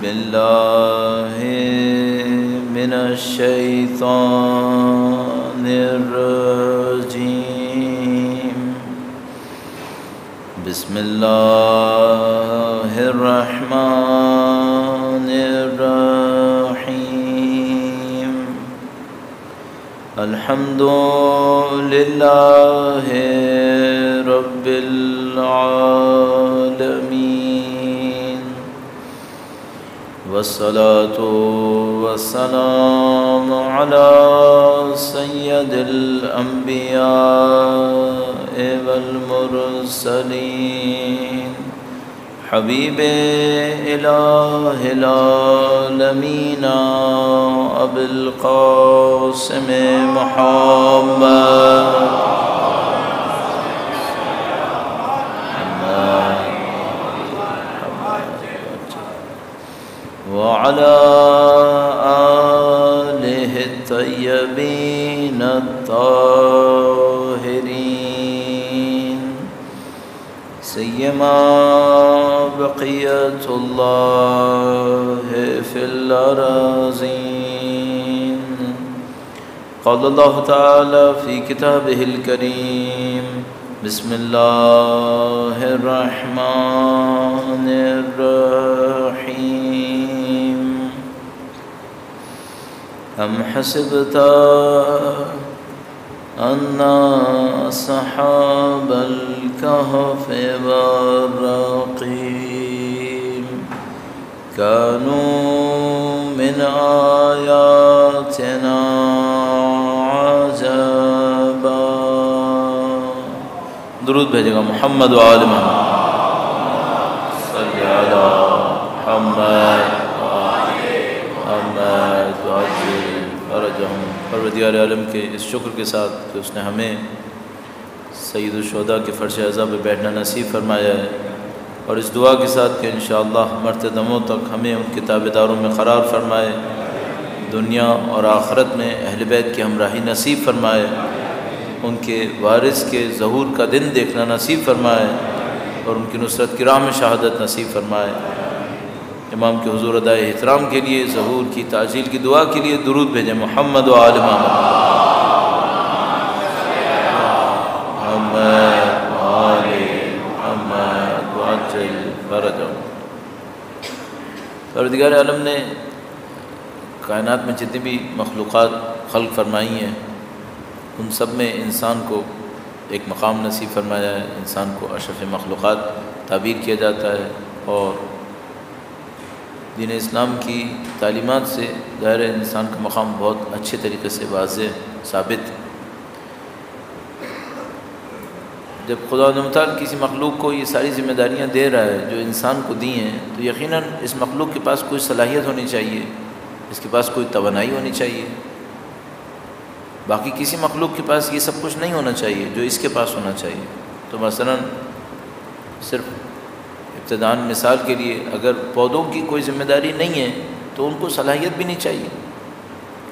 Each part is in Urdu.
بالله من الشيطان الرجيم. بسم الله الرحمن الرحيم. الحمد لله رب العالمين، والصلاة والسلام على سيد الأنبياء والمرسلين، حبيب إله العالمين أبي القاسم محمد وعلى آله الطيبين الطاهرين، سيما بقية الله في الأراضين. قال الله تعالى في كتابه الكريم: بسم الله الرحمن الرحيم. أم حسبت أن أصحاب الكهف والرقيم كانوا من آياتنا عجبا. درود بھیجے گا محمد و آل محمد، صلی علی محمد محمد وعجل فرجہم. پروردگار عالم کے اس شکر کے ساتھ کہ اس نے ہمیں سید الشہداء کے فرش اعضاء پہ بیٹھنا نصیب فرمایا ہے، اور اس دعا کے ساتھ کہ انشاءاللہ مرتے دموں تک ہمیں ان کے تابعداروں میں قرار فرمائے، دنیا اور آخرت میں اہل بیت کی ہمراہی نصیب فرمائے، ان کے وارث کے ظہور کا دن دیکھنا نصیب فرمائے، اور ان کی نصرت کی راہ میں شہادت نصیب فرمائے. امام کے حضور ادائے احترام کے لیے، ظہور کی تعجیل کی دعا کے لیے درود بھیجیں محمد و آل محمد محمد آل محمد وعجل فرجہم. پروردگار عالم نے کائنات میں جتنی بھی مخلوقات خلق فرمائی ہیں ان سب میں انسان کو ایک مقام نصیب فرمایا ہے. انسان کو اشرف مخلوقات تعبیر کیا جاتا ہے، اور دین اسلام کی تعلیمات سے ظاہر انسان کا مقام بہت اچھے طریقے سے واضح ثابت. جب خدا متعال کسی مخلوق کو یہ ساری ذمہ داریاں دے رہا ہے جو انسان کو دی ہیں، تو یقیناً اس مخلوق کے پاس کوئی صلاحیت ہونی چاہیے، اس کے پاس کوئی توانائی ہونی چاہیے. باقی کسی مخلوق کے پاس یہ سب کچھ نہیں ہونا چاہیے جو اس کے پاس ہونا چاہیے. تو مثلاً صرف ابتداً مثال کے لیے اگر پودوں کی کوئی ذمہ داری نہیں ہے تو ان کو صلاحیت بھی نہیں چاہیے.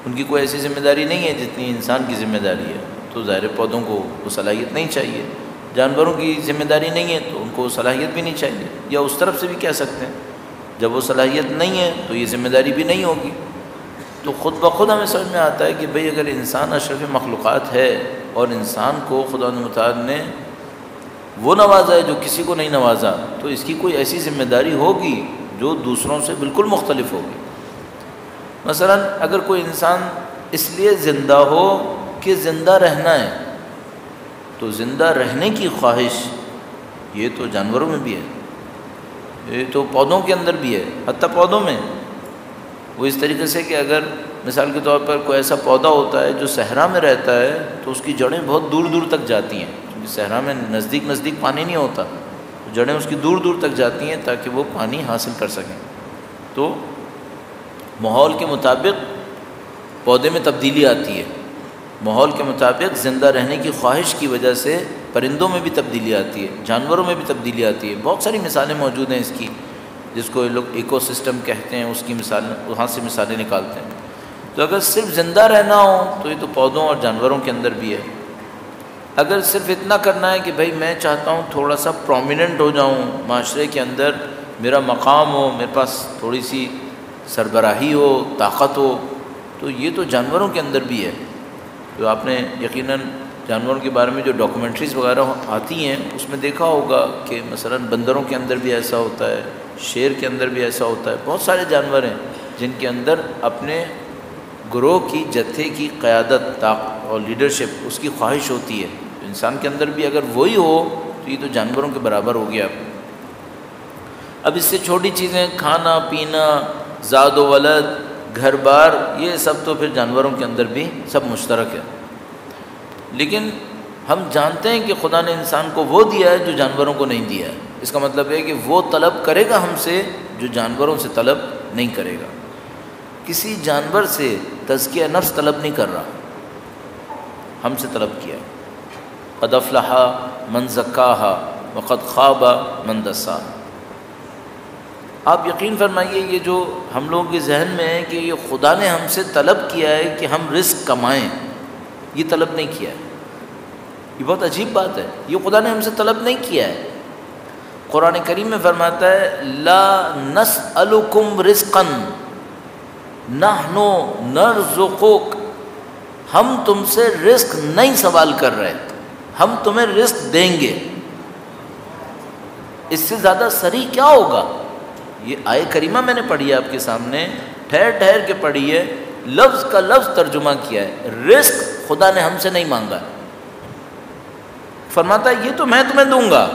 ان کی کوئی ایسی ذمہ داری نہیں ہے جتنی انسان کی ذمہ داری ہے، تو ظاہر پودوں کو وہ صلاحیت نہیں چاہیے. جانوروں کی ذمہ داری نہیں ہے تو ان کو صلاحیت بھی نہیں چاہیے. یا اس طرف سے بھی کہہ سکتے ہیں جب وہ صلاحیت نہیں ہے تو یہ ذمہ داری بھی نہیں ہوگی. تو خود بخود ہمیں سمجھ میں آتا ہے کہ بھئی اگر انسان اشرف مخلوقات ہے اور انسان کو خدا متعال نے وہ نوازا ہے جو کسی کو نہیں نوازا، تو اس کی کوئی ایسی ذمہ داری ہوگی جو دوسروں سے بالکل مختلف ہوگی. مثلا اگر کوئی انسان اس لیے زندہ ہو کہ زندہ رہنا ہے، تو زندہ رہنے کی خواہش یہ تو جانوروں میں بھی ہے، یہ تو پودوں کے اندر بھی ہے. حتیٰ پودوں میں وہ اس طریقے سے کہ اگر مثال کے طور پر کوئی ایسا پودا ہوتا ہے جو صحرا میں رہتا ہے تو اس کی جڑیں بہت دور دور تک جاتی ہیں، کیونکہ صحرا میں نزدیک پانی نہیں ہوتا، جڑیں اس کی دور دور تک جاتی ہیں تاکہ وہ پانی حاصل کر سکیں. تو ماحول کے مطابق پودے میں تبدیلی آتی ہے، ماحول کے مطابق زندہ رہنے کی خواہش کی وجہ سے پرندوں میں بھی تبدیلی آتی ہے، جانوروں میں بھی تبدیلی آتی ہے. بہت ساری مثالیں موجود ہیں اس کی، جس کو لوگ ایکو سسٹم کہتے ہیں، اس کی مثال وہاں سے مثالیں نکالتے ہیں. تو اگر صرف زندہ رہنا ہو تو یہ تو پودوں اور جانوروں کے اندر بھی ہے. اگر صرف اتنا کرنا ہے کہ بھئی میں چاہتا ہوں تھوڑا سا پرومیننٹ ہو جاؤں معاشرے کے اندر، میرا مقام ہو، میرے پاس تھوڑی سی سربراہی ہو، طاقت ہو، تو یہ تو جانوروں کے اندر بھی ہے۔ تو آپ نے یقیناً جانوروں کے بارے میں جو ڈاکومنٹریز وغیرہ آتی ہیں اس میں دیکھا ہوگا کہ مثلا بندروں کے اندر بھی ایسا ہوتا ہے، شیر کے اندر بھی ایسا ہوتا ہے، بہت سارے جانور ہیں جن کے اندر اپنے گروہ کی، جتھے کی قیادت اور لیڈرشپ اس کی خواہش ہوتی ہے۔ انسان کے اندر بھی اگر وہی ہو تو یہ تو جانوروں کے برابر ہو گیا۔ اب اس سے چھوٹی چیزیں، کھانا پینا، زاد و ولد، گھر بار، یہ سب تو پھر جانوروں کے اندر بھی سب مشترک ہے۔ لیکن ہم جانتے ہیں کہ خدا نے انسان کو وہ دیا ہے جو جانوروں کو نہیں دیا ہے۔ اس کا مطلب ہے کہ وہ طلب کرے گا ہم سے جو جانوروں سے طلب نہیں کرے گا۔ کسی جانور سے تزکیہ نفس طلب نہیں کر رہا، ہم سے طلب کیا۔ قد افلح من زکاہا وقد خاب من دساہا۔ آپ یقین فرمائیے یہ جو ہم لوگوں کے ذہن میں ہے کہ یہ خدا نے ہم سے طلب کیا ہے کہ ہم رزق کمائیں، یہ طلب نہیں کیا ہے۔ یہ بہت عجیب بات ہے، یہ خدا نے ہم سے طلب نہیں کیا ہے۔ قرآن کریم میں فرماتا ہے لا نسألکم رزقا نحن نرزقک، ہم تم سے رزق نہیں سوال کر رہے، ہم تمہیں رزق دیں گے۔ اس سے زیادہ صریح کیا ہوگا؟ یہ آیہ کریمہ میں نے پڑھی ہے آپ کے سامنے، ٹھہر ٹھہر کے پڑھی ہے، لفظ کا لفظ ترجمہ کیا ہے۔ رزق خدا نے ہم سے نہیں مانگا، فرماتا ہے یہ تو میں تمہیں دوں گا۔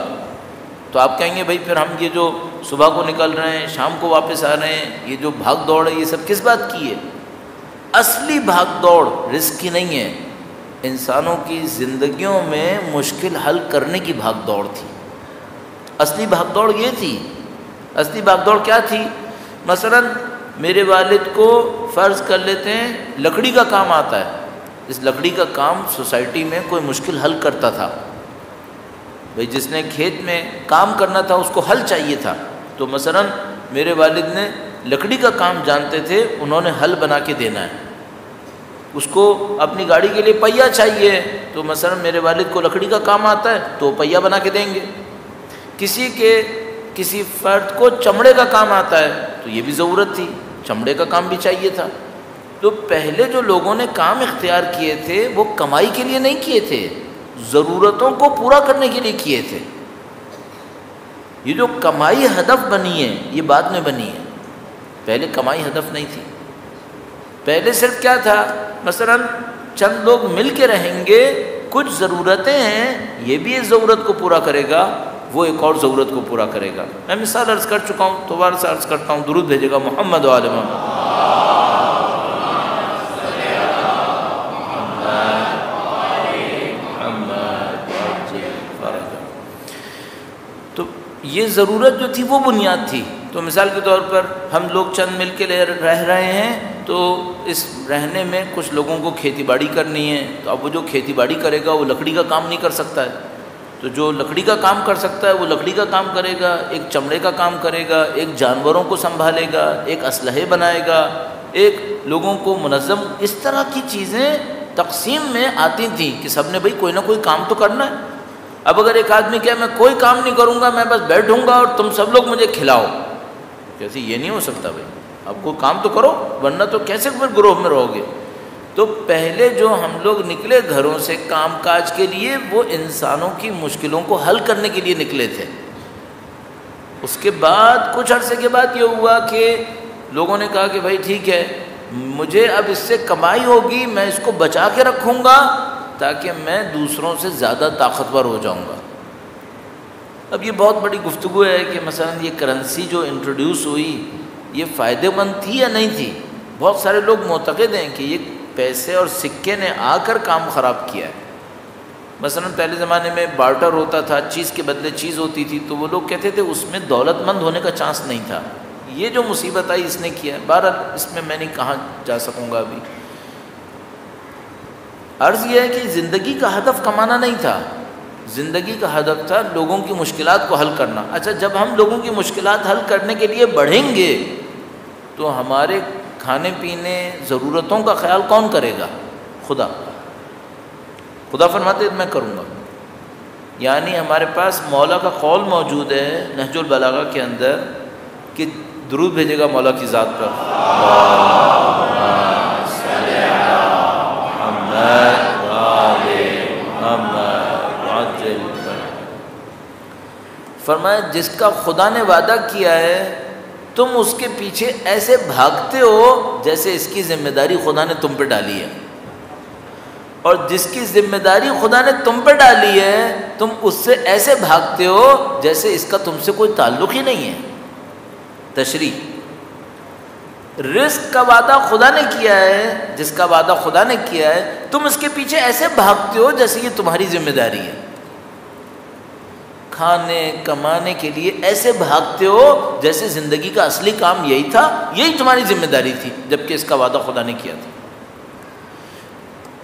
تو آپ کہیں گے بھائی پھر ہم یہ جو صبح کو نکل رہے ہیں، شام کو واپس آ رہے ہیں، یہ جو بھاگ دوڑ ہے یہ سب کس بات کی ہے؟ اصلی بھاگ دوڑ رزق کی نہیں ہے، انسانوں کی زندگیوں میں مشکل حل کرنے کی بھاگ دوڑ تھی۔ اصلی بھاگ دوڑ یہ تھی۔ اصلی بھاگ دوڑ کیا تھی؟ مثلا میرے والد کو فرض کر لیتے ہیں لکڑی کا کام آتا ہے، اس لکڑی کا کام سوسائٹی میں کوئی مشکل حل کرتا تھا، بھئی جس نے کھیت میں کام کرنا تھا اس کو حل چاہیے تھا، تو مثلا میرے والد نے لکڑی کا کام جانتے تھے، انہوں نے حل بنا کے دینا ہے۔ اس کو اپنی گاڑی کے لیے پہیہ چاہیے، تو مثلا میرے والد کو لکڑی کا کام آتا ہے تو پہیہ بنا کے دیں گے۔ کسی فرد کو چمڑے کا کام آتا ہے تو یہ بھی ضرورت تھی، چمڑے کا کام بھی چاہیے تھا۔ تو پہلے جو لوگوں نے کام اختیار کیے تھے وہ کمائی کے لیے نہیں کیے تھے، ضرورتوں کو پورا کرنے کے لیے کیے تھے۔ یہ جو کمائی ہدف بنی ہے یہ بعد میں بنی ہے، پہلے کمائی ہدف نہیں تھی۔ پہلے صرف کیا تھا؟ مثلا چند لوگ مل کے رہیں گے، کچھ ضرورتیں ہیں، یہ بھی اس ضرورت کو پورا کرے گا، وہ ایک اور ضرورت کو پورا کرے گا۔ میں مثال عرض کر چکا ہوں، دوبارہ سے عرض کرتا ہوں، درود بھیجے گا محمد و آل محمد۔ تو یہ ضرورت جو تھی وہ بنیاد تھی۔ تو مثال کے طور پر ہم لوگ چند مل کے رہ رہے ہیں، تو اس رہنے میں کچھ لوگوں کو کھیتی باڑی کرنی ہے، تو اب وہ جو کھیتی باڑی کرے گا وہ لکڑی کا کام نہیں کر سکتا ہے، تو جو لکڑی کا کام کر سکتا ہے وہ لکڑی کا کام کرے گا، ایک چمڑے کا کام کرے گا، ایک جانوروں کو سنبھالے گا، ایک اسلحے بنائے گا، ایک لوگوں کو منظم، اس طرح کی چیزیں تقسیم میں آتی تھیں کہ سب نے بھئی کوئی نہ کوئی کام تو کرنا ہے۔ اب اگر ایک آدمی کہے میں کوئی کام نہیں کروں گا، میں بس بیٹھوں گا اور تم سب لوگ مجھے کھلاؤ، کیسے؟ یہ نہیں ہو سکتا بھائی، اب کوئی کام تو کرو، ورنہ تو کیسے پھر گروہ میں رہو گے؟ تو پہلے جو ہم لوگ نکلے گھروں سے کام کاج کے لیے، وہ انسانوں کی مشکلوں کو حل کرنے کے لیے نکلے تھے۔ اس کے بعد کچھ عرصے کے بعد یہ ہوا کہ لوگوں نے کہا کہ بھائی ٹھیک ہے، مجھے اب اس سے کمائی ہوگی، میں اس کو بچا کے رکھوں گا تاکہ میں دوسروں سے زیادہ طاقتور ہو جاؤں گا۔ اب یہ بہت بڑی گفتگو ہے کہ مثلا یہ کرنسی جو انٹروڈیوس ہوئی یہ فائدہ مند تھی یا نہیں تھی۔ بہت سارے لوگ معتقد ہیں کہ یہ پیسے اور سکے نے آ کر کام خراب کیا ہے۔ مثلا پہلے زمانے میں بارٹر ہوتا تھا، چیز کے بدلے چیز ہوتی تھی، تو وہ لوگ کہتے تھے اس میں دولت مند ہونے کا چانس نہیں تھا۔ یہ جو مصیبت آئی اس نے کیا ہے، بہرحال اس میں نہیں کہاں جا سکوں گا ابھی۔ عرض یہ ہے کہ زندگی کا ہدف کمانا نہیں تھا، زندگی کا ہدف تھا لوگوں کی مشکلات کو حل کرنا۔ اچھا، جب ہم لوگوں کی مشکلات حل کرنے کے لیے بڑھیں گے تو ہمارے کھانے پینے ضرورتوں کا خیال کون کرے گا؟ خدا فرماتے میں کروں گا۔ یعنی ہمارے پاس مولا کا قول موجود ہے نہج البلاغہ کے اندر کہ درود بھیجے گا مولا کی ذات پر. فرمایا جس کا خدا نے وعدہ کیا ہے تم اس کے پیچھے ایسے بھاگتے ہو جیسے اس کی ذمہ داری خدا نے تم پہ ڈالی ہے، اور جس کی ذمہ داری خدا نے تم پہ ڈالی ہے تم اس سے ایسے بھاگتے ہو جیسے اس کا تم سے کوئی تعلق ہی نہیں ہے. تشریح، رزق کا وعدہ خدا نے کیا ہے، جس کا وعدہ خدا نے کیا ہے تم اس کے پیچھے ایسے بھاگتے ہو جیسے یہ تمہاری ذمہ داری ہے. کھانے کمانے کے لیے ایسے بھاگتے ہو جیسے زندگی کا اصلی کام یہی تھا، یہی تمہاری ذمہ داری تھی، جبکہ اس کا وعدہ خدا نے کیا تھا.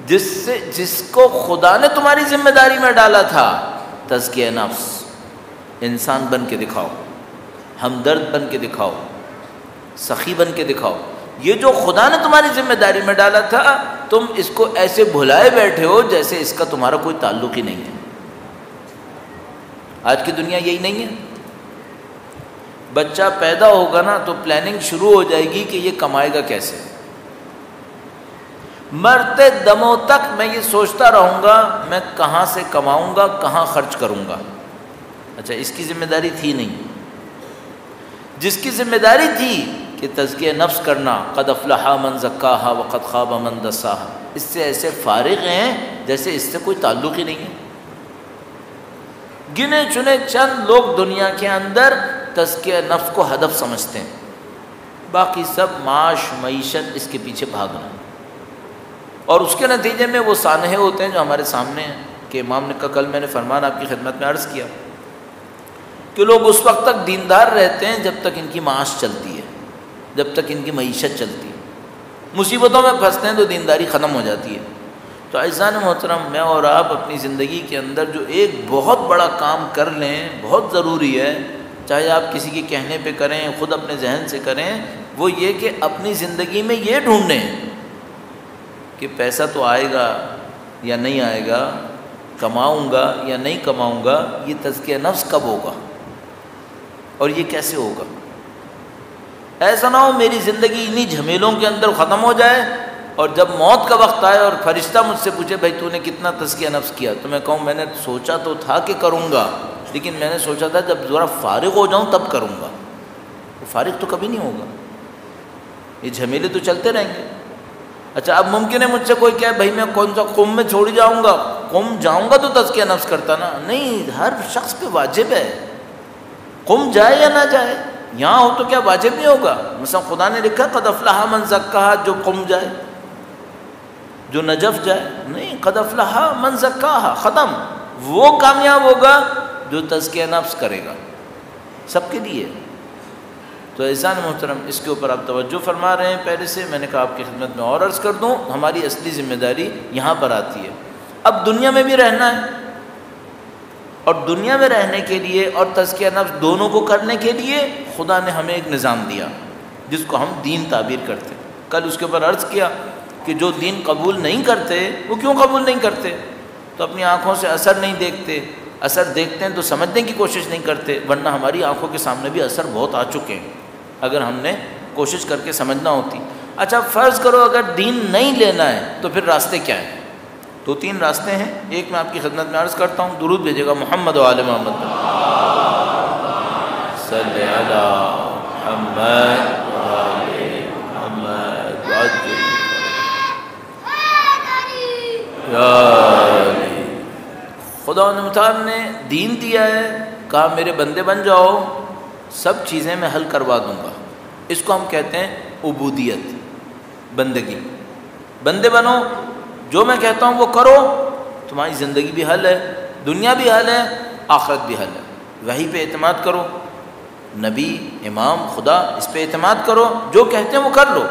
جس کو خدا نے تمہاری ذمہ داری میں ڈالا تھا، تزکیہ نفس، انسان بن کے دکھاؤ، ہمدرد بن کے دکھاؤ، سخی بن کے دکھاؤ. یہ جو خدا نے تمہاری ذمہ داری میں ڈالا تھا تم اس کو ایسے بھلائے بیٹھے ہو جیسے اس کا تمہارا کوئی تعلق ہی نہیں ہے. آج کی دنیا یہی نہیں ہے. بچہ پیدا ہوگا نا تو پلاننگ شروع ہو جائے گی کہ یہ کمائے گا کیسے. مرتے دموں تک میں یہ سوچتا رہوں گا میں کہاں سے کماؤں گا، کہاں خرچ کروں گا. اچھا، اس کی ذمہ داری تھی نہیں. جس کی ذمہ داری تھی کہ تزکیہ نفس کرنا، قد افلح من زکاہا وقد خاب من دساہا، اس سے ایسے فارغ ہیں جیسے اس سے کوئی تعلق ہی نہیں ہے. گنے چنے چند لوگ دنیا کے اندر تزکیہ نفس کو ہدف سمجھتے ہیں، باقی سب معاش معیشت اس کے پیچھے بھاگنا، اور اس کے نتیجے میں وہ سانحے ہوتے ہیں جو ہمارے سامنے ہیں. کہ امام نے کل میں نے فرمان آپ کی خدمت میں عرض کیا کہ لوگ اس وقت تک دیندار رہتے ہیں جب تک ان کی معاش چلتی ہے، جب تک ان کی معیشت چلتی ہے. مصیبتوں میں پھنستے ہیں تو دینداری ختم ہو جاتی ہے. تو عزیزان محترم، میں اور آپ اپنی زندگی کے اندر جو ایک بہت بڑا کام کر لیں، بہت ضروری ہے، چاہے آپ کسی کے کہنے پہ کریں، خود اپنے ذہن سے کریں، وہ یہ کہ اپنی زندگی میں یہ ڈھونڈیں کہ پیسہ تو آئے گا یا نہیں آئے گا، کماؤں گا یا نہیں کماؤں گا، یہ تزکیہ نفس کب ہوگا اور یہ کیسے ہوگا. ایسا نہ ہو میری زندگی انہی جھمیلوں کے اندر ختم ہو جائے اور جب موت کا وقت آئے اور فرشتہ مجھ سے پوچھے بھائی تو نے کتنا تزکیہ نفس کیا، تو میں کہوں میں نے سوچا تو تھا کہ کروں گا، لیکن میں نے سوچا تھا جب ذرا فارغ ہو جاؤں تب کروں گا. فارغ تو کبھی نہیں ہوگا، یہ جھمیلے تو چلتے رہیں گے. اچھا، اب ممکن ہے مجھ سے کوئی کہے بھائی میں کون سا قوم میں چھوڑ جاؤں گا، قوم جاؤں گا تو تزکیہ نفس کرتا نا. نہیں، ہر شخص پہ واجب ہے، قوم جائے یا نہ جائے. یہاں ہو تو کیا واجب نہیں ہوگا؟ مثلا خدا نے لکھا قد افلح من زکاہا، جو قوم جائے، جو نجف جائے. نہیں، قد افلح من زکاہا، ختم. وہ کامیاب ہوگا جو تزکیہ نفس کرے گا، سب کے لیے. تو عزیزان محترم، اس کے اوپر آپ توجہ فرما رہے ہیں. پہلے سے میں نے کہا آپ کی خدمت میں اور عرض کر دوں، ہماری اصلی ذمہ داری یہاں پر آتی ہے. اب دنیا میں بھی رہنا ہے، اور دنیا میں رہنے کے لیے اور تزکیہ نفس دونوں کو کرنے کے لیے خدا نے ہمیں ایک نظام دیا جس کو ہم دین تعبیر کرتے. کل اس کے اوپر عرض کیا کہ جو دین قبول نہیں کرتے وہ کیوں قبول نہیں کرتے؟ تو اپنی آنکھوں سے اثر نہیں دیکھتے، اثر دیکھتے ہیں تو سمجھنے کی کوشش نہیں کرتے، ورنہ ہماری آنکھوں کے سامنے بھی اثر بہت آ چکے ہیں اگر ہم نے کوشش کر کے سمجھنا ہوتی. اچھا، فرض کرو اگر دین نہیں لینا ہے تو پھر راستے کیا ہیں؟ دو تین راستے ہیں. ایک میں آپ کی خدمت میں عرض کرتا ہوں، درود بھیجے گا محمد و آل محمد صلی علی محمد و آل محمد یا علی. خدا متعال نے دین دیا ہے، کہا میرے بندے بن جاؤ، سب چیزیں میں حل کروا دوں گا. اس کو ہم کہتے ہیں عبودیت، بندگی. بندے بنو، جو میں کہتا ہوں وہ کرو، تمہاری زندگی بھی حل ہے، دنیا بھی حل ہے، آخرت بھی حل ہے. وحی پہ اعتماد کرو، نبی، امام، خدا، اس پہ اعتماد کرو، جو کہتے ہیں وہ کر لو.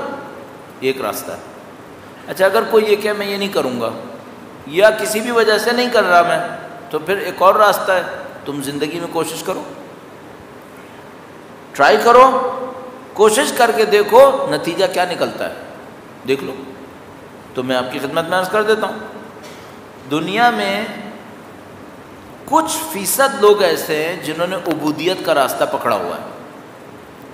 یہ ایک راستہ ہے. اچھا، اگر کوئی یہ کہ میں یہ نہیں کروں گا یا کسی بھی وجہ سے نہیں کر رہا میں، تو پھر ایک اور راستہ ہے، تم زندگی میں کوشش کرو، ٹرائی کرو، کوشش کر کے دیکھو نتیجہ کیا نکلتا ہے، دیکھ لو. تو میں آپ کی خدمت میں عرض کر دیتا ہوں، دنیا میں کچھ فیصد لوگ ایسے ہیں جنہوں نے عبودیت کا راستہ پکڑا ہوا ہے.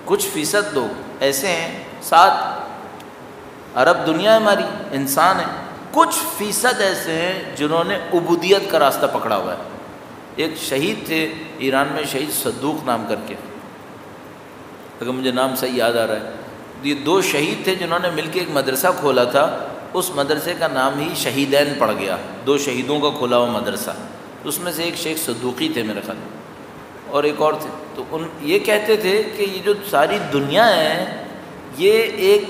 کچھ فیصد لوگ ایسے ہیں، 7 ارب دنیا ہماری انسان ہے، کچھ فیصد ایسے ہیں جنہوں نے عبودیت کا راستہ پکڑا ہوا ہے۔ ایک شہید تھے ایران میں، شہید صدوق نام کر کے، اگر مجھے نام صحیح یاد آ رہا ہے، یہ 2 شہید تھے جنہوں نے مل کے ایک مدرسہ کھولا تھا، اس مدرسے کا نام ہی شہیدین پڑ گیا، 2 شہیدوں کا کھولا ہوا مدرسہ، اس میں سے ایک شیخ صدوقی تھے میرے خیال میں، اور ایک اور تھے۔ تو یہ کہتے تھے کہ یہ جو ساری دنیا ہے یہ ایک،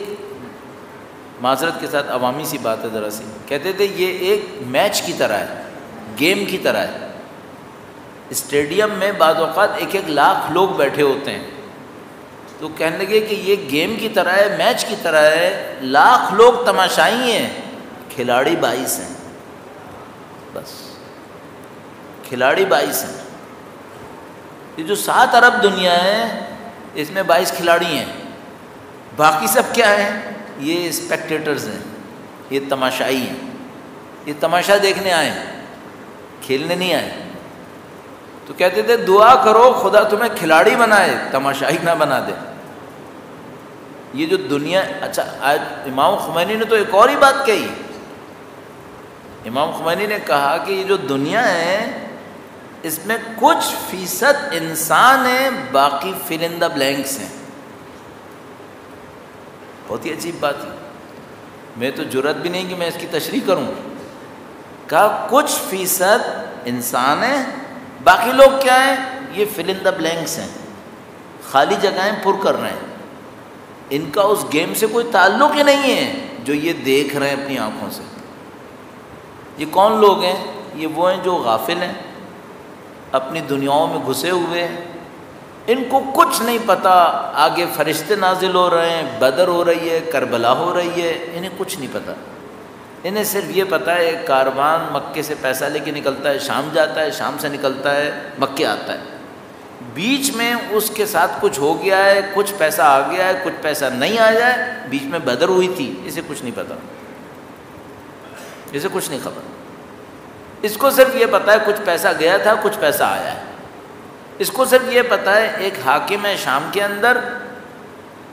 معذرت کے ساتھ عوامی سی بات ہے ذرا سی، کہتے تھے یہ ایک میچ کی طرح ہے، گیم کی طرح ہے۔ اسٹیڈیم میں بعض اوقات 1-1 لاکھ لوگ بیٹھے ہوتے ہیں، تو کہنے لگے کہ یہ گیم کی طرح ہے، میچ کی طرح ہے، لاکھ لوگ تماشائی ہیں، کھلاڑی 22 ہیں، بس کھلاڑی 22 ہیں۔ یہ جو 7 ارب دنیا ہے اس میں 22 کھلاڑی ہیں، باقی سب کیا ہیں؟ یہ اسپیکٹیٹرز ہیں، یہ تماشائی ہیں، یہ تماشا دیکھنے آئے ہیں، کھیلنے نہیں آئے۔ تو کہتے تھے دعا کرو خدا تمہیں کھلاڑی بنائے، تماشائی نہ بنا دے۔ یہ جو دنیا، اچھا آج امام خمینی نے تو ایک اور ہی بات کہی، امام خمینی نے کہا کہ یہ جو دنیا ہے اس میں کچھ فیصد انسان ہیں، باقی فل ان دا بلینکس ہیں۔ بہت ہی عجیب بات ہے، میں تو جرات بھی نہیں کہ میں اس کی تشریح کروں۔ کہا کچھ فیصد انسان ہیں، باقی لوگ کیا ہیں؟ یہ فل ان دا بلینکس ہیں، خالی جگہیں پر کر رہے ہیں، ان کا اس گیم سے کوئی تعلق ہی نہیں ہے جو یہ دیکھ رہے ہیں اپنی آنکھوں سے۔ یہ کون لوگ ہیں؟ یہ وہ ہیں جو غافل ہیں، اپنی دنیاؤں میں گھسے ہوئے ہیں، ان کو کچھ نہیں پتہ آگے فرشتے نازل ہو رہے ہیں، بدر ہو رہی ہے، کربلا ہو رہی ہے، انہیں کچھ نہیں پتہ۔ انہیں صرف یہ پتہ ہے ایک کاروان مکے سے پیسہ لے کے نکلتا ہے، شام جاتا ہے، شام سے نکلتا ہے، مکے آتا ہے، بیچ میں اس کے ساتھ کچھ ہو گیا ہے، کچھ پیسہ آ گیا ہے، کچھ پیسہ نہیں آیا ہے، بیچ میں بدر ہوئی تھی، اسے کچھ نہیں پتہ، اسے کچھ نہیں خبر۔ اس کو صرف یہ پتہ ہے کچھ پیسہ گیا تھا، کچھ پیسہ آیا ہے۔ اس کو صرف یہ پتہ ہے ایک حاکم ہے شام کے اندر،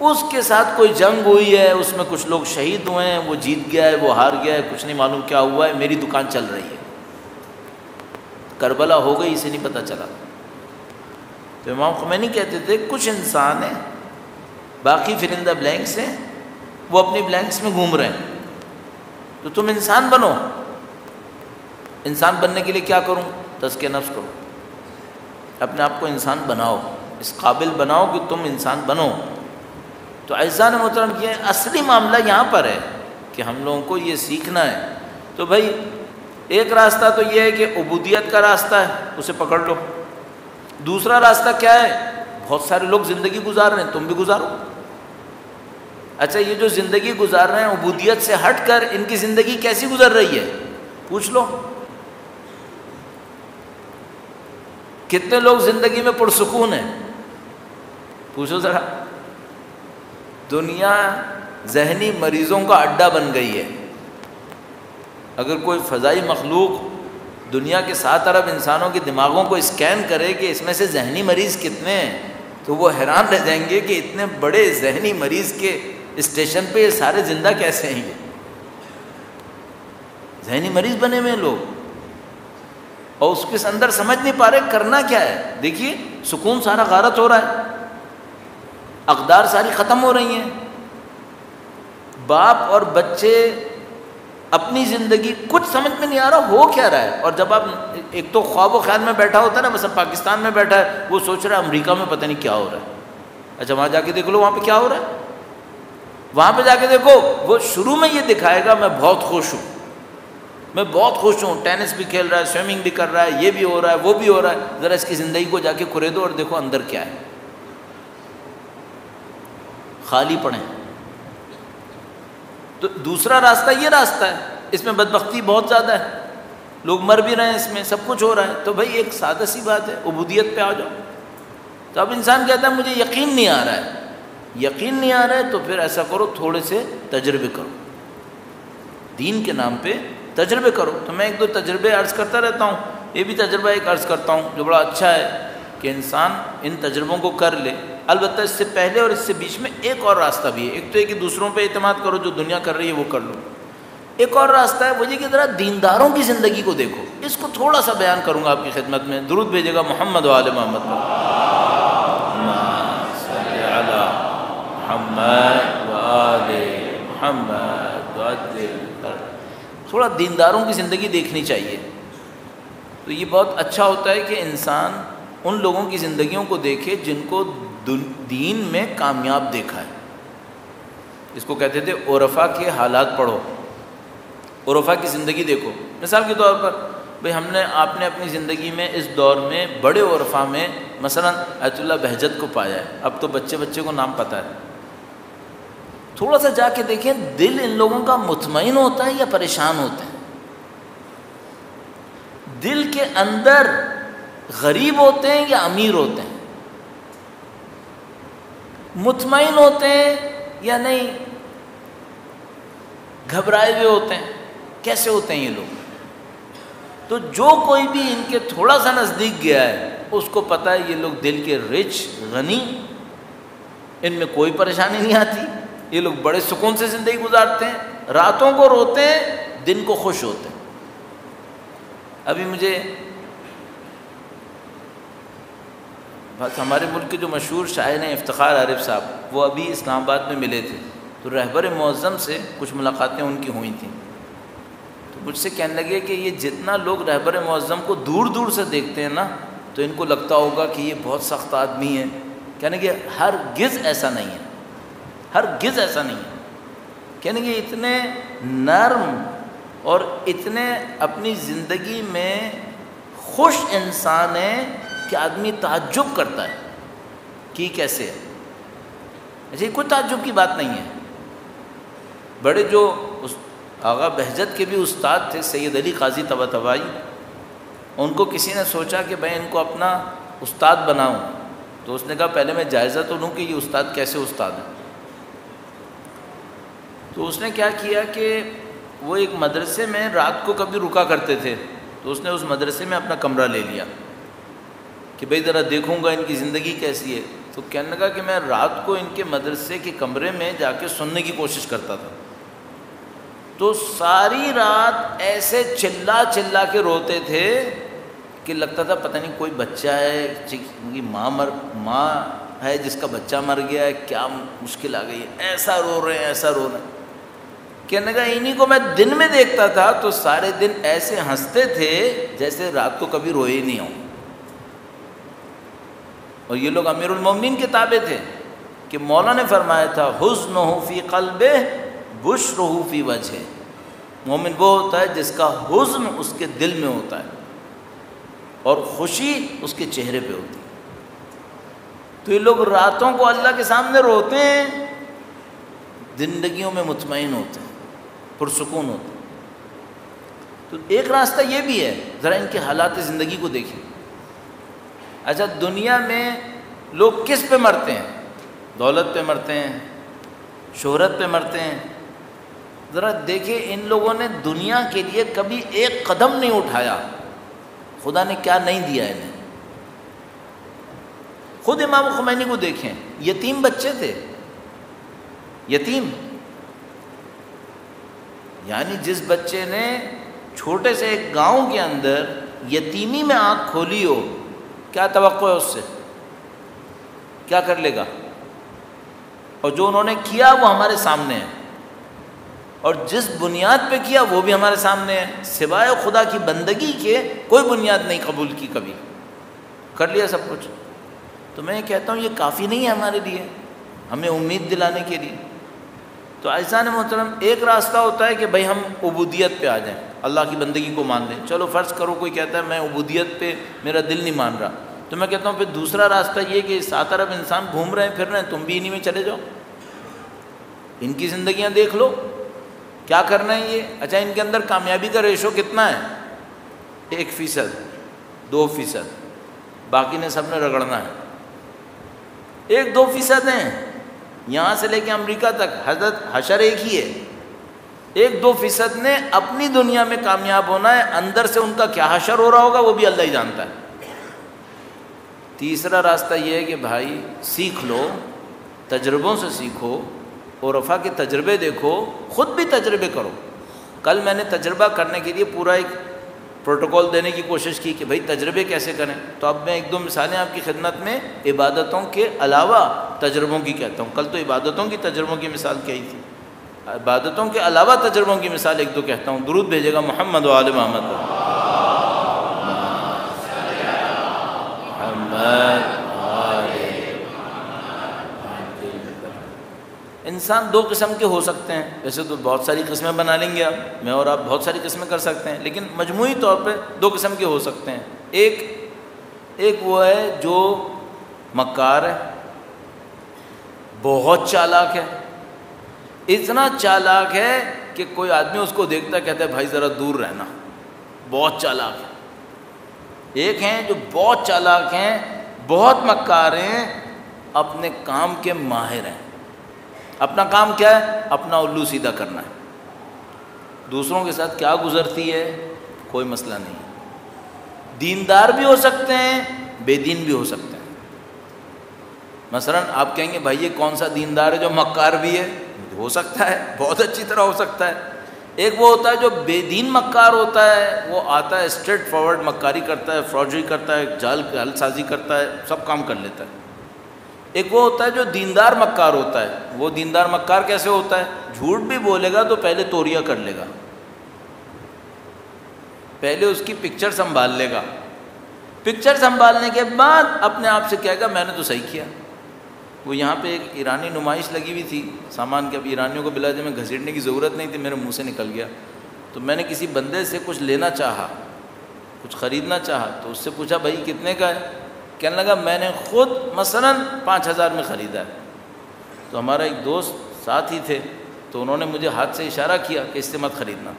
اس کے ساتھ کوئی جنگ ہوئی ہے، اس میں کچھ لوگ شہید ہوئے ہیں، وہ جیت گیا ہے، وہ ہار گیا ہے، کچھ نہیں معلوم کیا ہوا ہے، میری دکان چل رہی ہے، کربلا ہو گئی، اسے نہیں پتہ چلا۔ تو امام خمینی کہتے تھے کچھ انسان ہیں، باقی فل ان دا بلینکس ہیں، وہ اپنی بلینکس میں گھوم رہے ہیں۔ تو تم انسان بنو، انسان بننے کے لیے کیا کروں؟ تزکیہ نفس کرو، اپنے آپ کو انسان بناؤ، اس قابل بناؤ کہ تم انسان بنو۔ تو اعزان محترم، یہ اصلی معاملہ یہاں پر ہے کہ ہم لوگوں کو یہ سیکھنا ہے۔ تو بھائی ایک راستہ تو یہ ہے کہ عبودیت کا راستہ ہے، اسے پکڑ لو۔ دوسرا راستہ کیا ہے؟ بہت سارے لوگ زندگی گزار رہے ہیں، تم بھی گزارو۔ اچھا یہ جو زندگی گزار رہے ہیں عبودیت سے ہٹ کر، ان کی زندگی کیسی گزر رہی ہے؟ پوچھ لو۔ کتنے لوگ زندگی میں پرسکون ہیں؟ پوچھو ذرا۔ دنیا ذہنی مریضوں کا اڈا بن گئی ہے۔ اگر کوئی فضائی مخلوق دنیا کے 7 ارب انسانوں کے دماغوں کو اسکین کرے کہ اس میں سے ذہنی مریض کتنے ہیں، تو وہ حیران رہ جائیں گے کہ اتنے بڑے ذہنی مریض کے اسٹیشن پہ یہ سارے زندہ کیسے ہیں؟ ذہنی مریض بنے ہوئے لوگ، اور اس کے اندر سمجھ نہیں پا رہے کرنا کیا ہے۔ دیکھیے سکون سارا غارت ہو رہا ہے، اقدار ساری ختم ہو رہی ہیں، باپ اور بچے اپنی زندگی کچھ سمجھ میں نہیں آ رہا ہو کیا رہا ہے۔ اور جب آپ ایک تو خواب و خیال میں بیٹھا ہوتا ہے نا، مثلا پاکستان میں بیٹھا ہے، وہ سوچ رہا ہے امریکہ میں پتہ نہیں کیا ہو رہا ہے۔ اچھا وہاں جا کے دیکھ لو وہاں پہ کیا ہو رہا ہے، وہاں پہ جا کے دیکھو، وہ شروع میں یہ دکھائے گا میں بہت خوش ہوں، میں بہت خوش ہوں، ٹینس بھی کھیل رہا ہے، سوئمنگ بھی کر رہا ہے، یہ بھی ہو رہا ہے، وہ بھی ہو رہا ہے۔ ذرا اس کی زندگی کو جا کے کھریدو اور دیکھو اندر کیا ہے، خالی پڑیں۔ تو دوسرا راستہ یہ راستہ ہے، اس میں بدبختی بہت زیادہ ہے، لوگ مر بھی رہے ہیں، اس میں سب کچھ ہو رہا ہے۔ تو بھائی ایک سادہ سی بات ہے، عبودیت پہ آ جاؤ۔ تو اب انسان کہتا ہے مجھے یقین نہیں آ رہا ہے، یقین نہیں آ رہا ہے، تو پھر ایسا کرو تھوڑے سے تجربے کرو، دین کے نام پہ تجربے کرو۔ تو میں 1-2 تجربے عرض کرتا رہتا ہوں، یہ بھی تجربہ ایک عرض کرتا ہوں جو بڑا اچھا ہے کہ انسان ان تجربوں کو کر لے۔ البتہ اس سے پہلے اور اس سے بیچ میں ایک اور راستہ بھی ہے. ایک تو یہ کہ دوسروں پہ اعتماد کرو، جو دنیا کر رہی ہے وہ کر لو. ایک اور راستہ ہے وہ یہ کہ ذرا دینداروں کی زندگی کو دیکھو. اس کو تھوڑا سا بیان کروں گا آپ کی خدمت میں. درود بھیجے گا محمد و آل محمد پر. صلی علی محمد و آل محمد. تھوڑا دینداروں کی زندگی دیکھنی چاہیے. تو یہ بہت اچھا ہوتا ہے کہ انسان ان لوگوں کی زندگیوں کو دیکھے جن کو دین میں کامیاب دیکھا ہے. اس کو کہتے تھے عرفا کے حالات پڑھو، عرفا کی زندگی دیکھو. مثال کے طور پر بھئی آپ نے اپنی زندگی میں اس دور میں بڑے عرفا میں مثلا آیت اللہ بہجت کو پایا ہے. اب تو بچے کو نام پتہ ہے. تھوڑا سا جا کے دیکھیں دل ان لوگوں کا مطمئن ہوتا ہے یا پریشان ہوتے ہیں. دل کے اندر غریب ہوتے ہیں یا امیر ہوتے ہیں، مطمئن ہوتے ہیں یا نہیں، گھبرائے ہوئے ہوتے ہیں، کیسے ہوتے ہیں یہ لوگ؟ تو جو کوئی بھی ان کے تھوڑا سا نزدیک گیا ہے اس کو پتہ ہے یہ لوگ دل کے رچ، غنی، ان میں کوئی پریشانی نہیں آتی. یہ لوگ بڑے سکون سے زندگی گزارتے ہیں، راتوں کو روتے ہیں، دن کو خوش ہوتے ہیں. ابھی مجھے بس ہمارے ملک کے جو مشہور شاعر ہیں افتخار عارف صاحب، وہ ابھی اسلام آباد میں ملے تھے. تو رہبر معظم سے کچھ ملاقاتیں ان کی ہوئی تھیں. تو مجھ سے کہنے لگے کہ یہ جتنا لوگ رہبر معظم کو دور دور سے دیکھتے ہیں نا تو ان کو لگتا ہوگا کہ یہ بہت سخت آدمی ہے. کہنے کہ ہرگز ایسا نہیں ہے، ہرگز ایسا نہیں ہے. کہنے کہ اتنے نرم اور اتنے اپنی زندگی میں خوش انسان ہیں کہ آدمی تعجب کرتا ہے کہ کیسے ہے. ایسے کوئی تعجب کی بات نہیں ہے. بڑے جو آغا بہجت کے بھی استاد تھے سید علی قاضی طباطبائی، ان کو کسی نے سوچا کہ میں ان کو اپنا استاد بناؤں. تو اس نے کہا پہلے میں جائزہ تو لوں کہ یہ استاد کیسے استاد ہے. تو اس نے کیا کیا کہ وہ ایک مدرسے میں رات کو کبھی رکا کرتے تھے. تو اس نے اس مدرسے میں اپنا کمرہ لے لیا کہ بھئی ذرا دیکھوں گا ان کی زندگی کیسی ہے. تو کہنے لگا کہ میں رات کو ان کے مدرسے کے کمرے میں جا کے سننے کی کوشش کرتا تھا. تو ساری رات ایسے چلا چلا کے روتے تھے کہ لگتا تھا پتہ نہیں کوئی بچہ ہے، ان کی ماں ہے جس کا بچہ مر گیا ہے، کیا مشکل آ گئی ہے، ایسا رو رہے ہیں ایسا رو رہے ہیں. کہنے لگا انہی کو میں دن میں دیکھتا تھا تو سارے دن ایسے ہنستے تھے جیسے رات کو کبھی روئے ہی نہیں ہوں. اور یہ لوگ امیر المومنین کے تابع تھے کہ مولا نے فرمایا تھا حزنہ فی قلبہ بشرہ فی وجہہ. مومن وہ ہوتا ہے جس کا حزن اس کے دل میں ہوتا ہے اور خوشی اس کے چہرے پہ ہوتی ہے. تو یہ لوگ راتوں کو اللہ کے سامنے روتے ہیں، زندگیوں میں مطمئن ہوتے ہیں، پرسکون ہوتے ہیں. تو ایک راستہ یہ بھی ہے، ذرا ان کے حالات زندگی کو دیکھیں. اچھا دنیا میں لوگ کس پہ مرتے ہیں؟ دولت پہ مرتے ہیں، شہرت پہ مرتے ہیں. ذرا دیکھیں ان لوگوں نے دنیا کے لیے کبھی ایک قدم نہیں اٹھایا. خدا نے کیا نہیں دیا انہیں. خود امام خمینی کو دیکھیں، یتیم بچے تھے، یتیم. یعنی جس بچے نے چھوٹے سے ایک گاؤں کے اندر یتیمی میں آنکھ کھولی ہو، کیا توقع ہے اس سے؟ کیا کر لے گا؟ اور جو انہوں نے کیا وہ ہمارے سامنے ہے، اور جس بنیاد پہ کیا وہ بھی ہمارے سامنے ہے. سوائے خدا کی بندگی کے کوئی بنیاد نہیں قبول کی، کبھی کر لیا سب کچھ. تو میں یہ کہتا ہوں یہ کافی نہیں ہے ہمارے لیے، ہمیں امید دلانے کے لیے. تو عزیزان محترم ایک راستہ ہوتا ہے کہ بھئی ہم عبودیت پہ آ جائیں، اللہ کی بندگی کو مان لیں. چلو فرض کرو کوئی کہتا ہے میں عبودیت پہ میرا دل نہیں مان رہا، تو میں کہتا ہوں پھر دوسرا راستہ یہ کہ 7 ارب انسان گھوم رہے ہیں پھر رہے ہیں، تم بھی انہی میں چلے جاؤ، ان کی زندگیاں دیکھ لو کیا کرنا ہے یہ. اچھا ان کے اندر کامیابی کا ریشو کتنا ہے؟ 1%، 2%، باقی نے سب نے رگڑنا ہے. 1-2% ہیں یہاں سے لے کے امریکہ تک، حضرت حشر ایک ہی ہے. 1-2% نے اپنی دنیا میں کامیاب ہونا ہے، اندر سے ان کا کیا حشر ہو رہا ہوگا وہ بھی اللہ ہی جانتا ہے. تیسرا راستہ یہ ہے کہ بھائی سیکھ لو، تجربوں سے سیکھو، عرفاء کے تجربے دیکھو، خود بھی تجربے کرو۔ کل میں نے تجربہ کرنے کے لیے پورا ایک پروٹوکول دینے کی کوشش کی کہ بھائی تجربے کیسے کریں، تو اب میں ایک دو مثالیں آپ کی خدمت میں عبادتوں کے علاوہ تجربوں کی کہتا ہوں۔ کل تو عبادتوں کی تجربوں کی مثال کہی تھی، عبادتوں کے علاوہ تجربوں کی مثال ایک دو کہتا ہوں۔ درود بھیجے گا محمد و آل محمد محمد۔ انسان دو قسم کے ہو سکتے ہیں، ویسے تو بہت ساری قسمیں بنا لیں گے، آپ میں اور آپ بہت ساری قسمیں کر سکتے ہیں، لیکن مجموعی طور پہ دو قسم کے ہو سکتے ہیں۔ ایک وہ ہے جو مکار ہے، بہت چالاک ہے، اتنا چالاک ہے کہ کوئی آدمی اس کو دیکھتا کہتا ہے بھائی ذرا دور رہنا، بہت چالاک ہے۔ ایک ہیں جو بہت چالاک ہیں، بہت مکار ہیں، اپنے کام کے ماہر ہیں۔ اپنا کام کیا ہے؟ اپنا الو سیدھا کرنا ہے۔ دوسروں کے ساتھ کیا گزرتی ہے کوئی مسئلہ نہیں۔ دیندار بھی ہو سکتے ہیں، بے دین بھی ہو سکتے ہیں۔ مثلا آپ کہیں گے بھائی یہ کون سا دیندار ہے جو مکار بھی ہے؟ ہو سکتا ہے، بہت اچھی طرح ہو سکتا ہے۔ ایک وہ ہوتا ہے جو بے دین مکار ہوتا ہے، وہ آتا ہے اسٹریٹ فارورڈ مکاری کرتا ہے، فراڈری کرتا ہے، جال سازی کرتا ہے، سب کام کر لیتا ہے۔ ایک وہ ہوتا ہے جو دیندار مکار ہوتا ہے۔ وہ دیندار مکار کیسے ہوتا ہے؟ جھوٹ بھی بولے گا تو پہلے توریہ کر لے گا، پہلے اس کی پکچر سنبھال لے گا، پکچر سنبھالنے کے بعد اپنے آپ سے کہے گا میں نے تو صحیح کیا۔ وہ یہاں پہ ایک ایرانی نمائش لگی ہوئی تھی سامان کے، اب ایرانیوں کو بلا میں گھسیٹنے کی ضرورت نہیں تھی، میرے منہ سے نکل گیا۔ تو میں نے کسی بندے سے کچھ لینا چاہا، کچھ خریدنا چاہا، تو اس سے پوچھا بھائی کتنے کا ہے؟ کہنے لگا میں نے خود مثلا 5000 میں خریدا ہے۔ تو ہمارا ایک دوست ساتھ ہی تھے، تو انہوں نے مجھے ہاتھ سے اشارہ کیا کہ اس سے مت خریدنا۔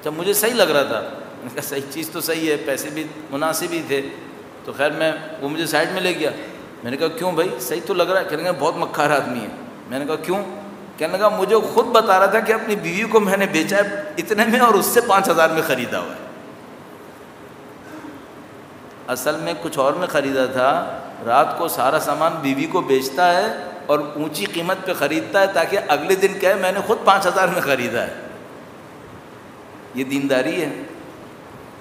جب مجھے صحیح لگ رہا تھا، میں نے کہا صحیح چیز تو صحیح ہے، پیسے بھی مناسب ہی تھے، تو خیر وہ مجھے سائڈ میں لے گیا۔ میں نے کہا کیوں بھائی صحیح تو لگ رہا ہے؟ کہنے لگا بہت مکار آدمی ہے۔ میں نے کہا کیوں؟ کہنے لگا مجھے خود بتا رہا تھا کہ اپنی بیوی کو میں نے بیچا ہے اتنے میں اور اس سے 5000 میں خریدا ہوا ہے۔ اصل میں کچھ اور میں خریدا تھا، رات کو سارا سامان بیوی کو بیچتا ہے اور اونچی قیمت پہ خریدتا ہے تاکہ اگلے دن کہے میں نے خود 5000 میں خریدا ہے۔ یہ دینداری ہے۔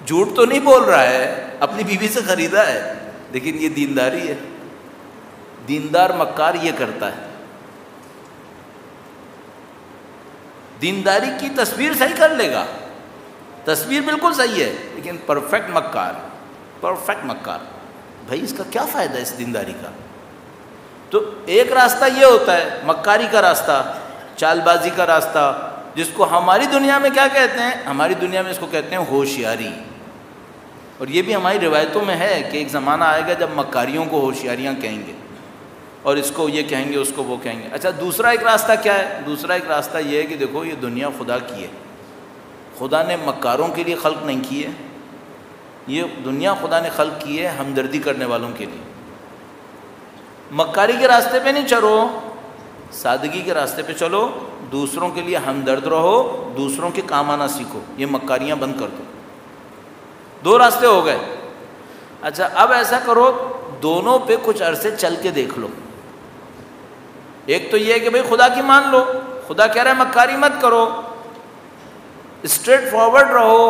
جھوٹ تو نہیں بول رہا ہے، اپنی بیوی سے خریدا ہے، لیکن یہ دینداری ہے۔ دیندار مکار یہ کرتا ہے۔ دینداری کی تصویر صحیح کر لے گا، تصویر بالکل صحیح ہے، لیکن پرفیکٹ مکار، پرفیکٹ مکار۔ بھائی اس کا کیا فائدہ ہے اس دینداری کا؟ تو ایک راستہ یہ ہوتا ہے مکاری کا راستہ، چال بازی کا راستہ، جس کو ہماری دنیا میں کیا کہتے ہیں؟ ہماری دنیا میں اس کو کہتے ہیں ہوشیاری۔ اور یہ بھی ہماری روایتوں میں ہے کہ ایک زمانہ آئے گا جب مکاریوں کو ہوشیاریاں کہیں گے، اور اس کو یہ کہیں گے، اس کو وہ کہیں گے۔ اچھا دوسرا ایک راستہ کیا ہے؟ دوسرا ایک راستہ یہ ہے کہ دیکھو یہ دنیا خدا کی ہے، خدا نے مکاروں کے لیے خلق نہیں کی ہے، یہ دنیا خدا نے خلق کی ہے ہمدردی کرنے والوں کے لیے۔ مکاری کے راستے پہ نہیں چلو، سادگی کے راستے پہ چلو، دوسروں کے لیے ہمدرد رہو، دوسروں کے کام آنا سیکھو، یہ مکاریاں بند کر دو۔ دو راستے ہو گئے۔ اچھا اب ایسا کرو دونوں پہ کچھ عرصے چل کے دیکھ لو۔ ایک تو یہ ہے کہ بھئی خدا کی مان لو، خدا کہہ رہا ہے مکاری مت کرو، اسٹریٹ فارورڈ رہو،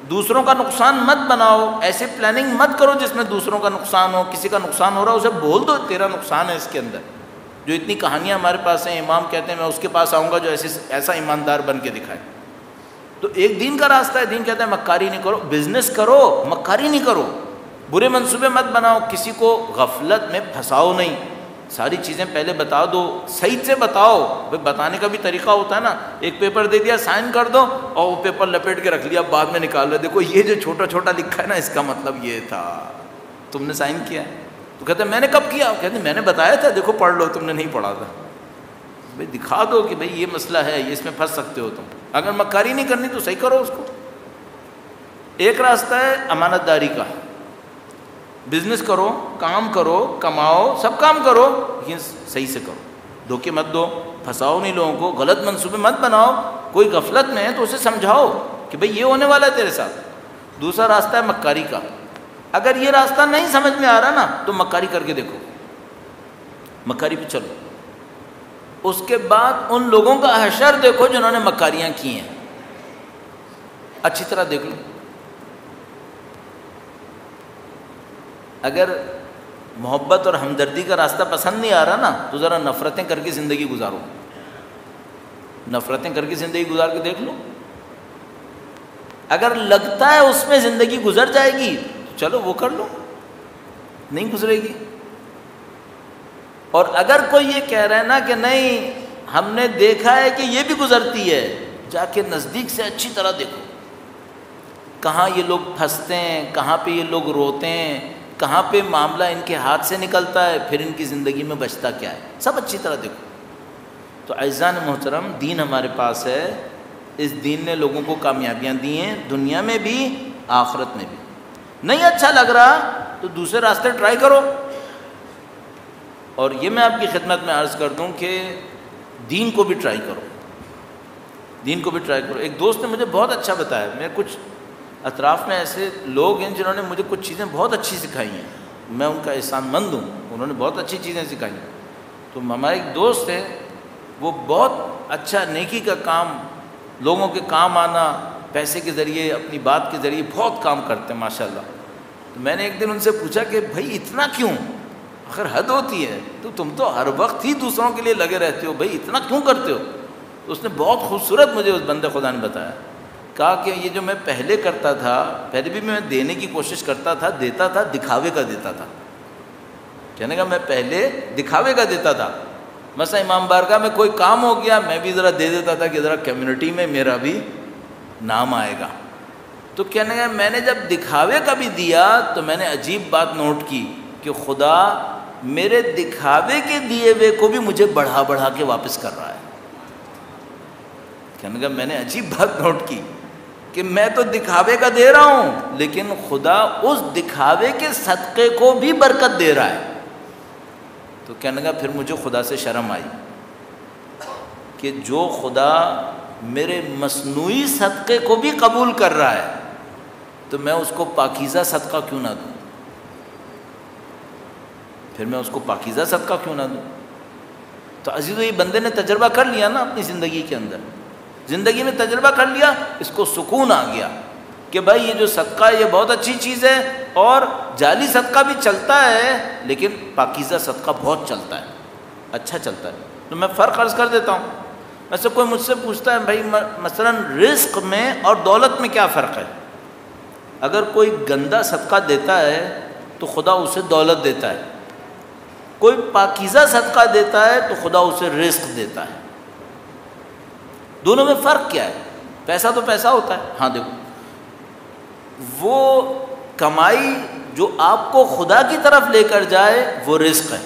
دوسروں کا نقصان مت بناؤ، ایسے پلاننگ مت کرو جس میں دوسروں کا نقصان ہو، کسی کا نقصان ہو رہا ہے اسے بول دو تیرا نقصان ہے اس کے اندر۔ جو اتنی کہانیاں ہمارے پاس ہیں، امام کہتے ہیں میں اس کے پاس آؤں گا جو ایسا ایماندار بن کے دکھائے۔ تو ایک دین کا راستہ ہے، دین کہتا ہے مکاری نہیں کرو، بزنس کرو، مکاری نہیں کرو، برے منصوبے مت بناؤ، کسی کو غفلت میں پھنساؤ نہیں، ساری چیزیں پہلے بتا دو، صحیح سے بتاؤ۔ بھائی بتانے کا بھی طریقہ ہوتا ہے نا، ایک پیپر دے دیا سائن کر دو اور وہ پیپر لپیٹ کے رکھ لیا، بعد میں نکال لو، دیکھو یہ جو چھوٹا چھوٹا لکھا ہے نا اس کا مطلب یہ تھا، تم نے سائن کیا ہے؟ تو کہتے ہیں میں نے کب کیا؟ کہتے ہیں میں نے بتایا تھا، دیکھو پڑھ لو، تم نے نہیں پڑھا تھا۔ بھائی دکھا دو کہ بھائی یہ مسئلہ ہے، یہ اس میں پھنس سکتے ہو تم، اگر مکاری نہیں کرنی تو صحیح کرو اس کو۔ ایک راستہ ہے امانت داری کا، بزنس کرو، کام کرو، کماؤ، سب کام کرو، لیکن صحیح سے کرو، دھوکے مت دو، پھنساؤ نہیں لوگوں کو، غلط منصوبے مت بناؤ، کوئی غفلت میں ہے تو اسے سمجھاؤ کہ بھئی یہ ہونے والا ہے تیرے ساتھ۔ دوسرا راستہ ہے مکاری کا، اگر یہ راستہ نہیں سمجھ میں آ رہا نا تو مکاری کر کے دیکھو، مکاری پہ چلو، اس کے بعد ان لوگوں کا حشر دیکھو جنہوں نے مکاریاں کی ہیں، اچھی طرح دیکھ لو۔ اگر محبت اور ہمدردی کا راستہ پسند نہیں آ رہا نا تو ذرا نفرتیں کر کے زندگی گزارو، نفرتیں کر کے زندگی گزار کے دیکھ لو۔ اگر لگتا ہے اس میں زندگی گزر جائے گی تو چلو وہ کر لو، نہیں گزرے گی۔ اور اگر کوئی یہ کہہ رہا ہے نا کہ نہیں ہم نے دیکھا ہے کہ یہ بھی گزرتی ہے، جا کے نزدیک سے اچھی طرح دیکھو کہاں یہ لوگ پھنستے ہیں، کہاں پہ یہ لوگ روتے ہیں، کہاں پہ معاملہ ان کے ہاتھ سے نکلتا ہے، پھر ان کی زندگی میں بچتا کیا ہے، سب اچھی طرح دیکھو۔ تو اعزان محترم، دین ہمارے پاس ہے، اس دین نے لوگوں کو کامیابیاں دی ہیں، دنیا میں بھی آخرت میں بھی۔ نہیں اچھا لگ رہا تو دوسرے راستے ٹرائی کرو۔ اور یہ میں آپ کی خدمت میں عرض کر دوں کہ دین کو بھی ٹرائی کرو، دین کو بھی ٹرائی کرو۔ ایک دوست نے مجھے بہت اچھا بتایا، میں کچھ اطراف میں ایسے لوگ ہیں جنہوں نے مجھے کچھ چیزیں بہت اچھی سکھائی ہیں، میں ان کا احسان مند ہوں، انہوں نے بہت اچھی چیزیں سکھائی ہیں۔ تو ہمارے ایک دوست ہے، وہ بہت اچھا نیکی کا کام، لوگوں کے کام آنا، پیسے کے ذریعے، اپنی بات کے ذریعے بہت کام کرتے ہیں ماشاءاللہ۔ تو میں نے ایک دن ان سے پوچھا کہ بھائی اتنا کیوں؟ آخر حد ہوتی ہے، تو تم تو ہر وقت ہی دوسروں کے لیے لگے رہتے ہو، بھائی اتنا کیوں کرتے ہو؟ تو اس نے بہت خوبصورت مجھے اس بندے خدا نے بتایا، کہا کہ یہ جو میں پہلے کرتا تھا، پہلے بھی میں دینے کی کوشش کرتا تھا، دیتا تھا، دکھاوے کا دیتا تھا۔ کہنے کا میں پہلے دکھاوے کا دیتا تھا، مثلا امام بارگاہ میں کوئی کام ہو گیا میں بھی ذرا دے دیتا تھا کہ ذرا کمیونٹی میں میرا بھی نام آئے گا۔ تو کہنے کا میں نے جب دکھاوے کا بھی دیا تو میں نے عجیب بات نوٹ کی کہ خدا میرے دکھاوے کے دیے ہوئے کو بھی مجھے بڑھا بڑھا کے واپس کر رہا ہے۔ کہنے کا میں نے عجیب بات نوٹ کی کہ میں تو دکھاوے کا دے رہا ہوں لیکن خدا اس دکھاوے کے صدقے کو بھی برکت دے رہا ہے۔ تو کہنے کا پھر مجھے خدا سے شرم آئی کہ جو خدا میرے مصنوعی صدقے کو بھی قبول کر رہا ہے تو میں اس کو پاکیزہ صدقہ کیوں نہ دوں، پھر میں اس کو پاکیزہ صدقہ کیوں نہ دوں۔ تو عزیزو یہ بندے نے تجربہ کر لیا نا اپنی زندگی کے اندر، زندگی میں تجربہ کر لیا، اس کو سکون آ گیا کہ بھائی یہ جو صدقہ ہے یہ بہت اچھی چیز ہے، اور جعلی صدقہ بھی چلتا ہے لیکن پاکیزہ صدقہ بہت چلتا ہے، اچھا چلتا ہے۔ تو میں فرق عرض کر دیتا ہوں، ویسے کوئی مجھ سے پوچھتا ہے بھائی مثلا رزق میں اور دولت میں کیا فرق ہے؟ اگر کوئی گندا صدقہ دیتا ہے تو خدا اسے دولت دیتا ہے، کوئی پاکیزہ صدقہ دیتا ہے تو خدا اسے رزق دیتا ہے۔ دونوں میں فرق کیا ہے؟ پیسہ تو پیسہ ہوتا ہے، ہاں دیکھو وہ کمائی جو آپ کو خدا کی طرف لے کر جائے وہ رزق ہے،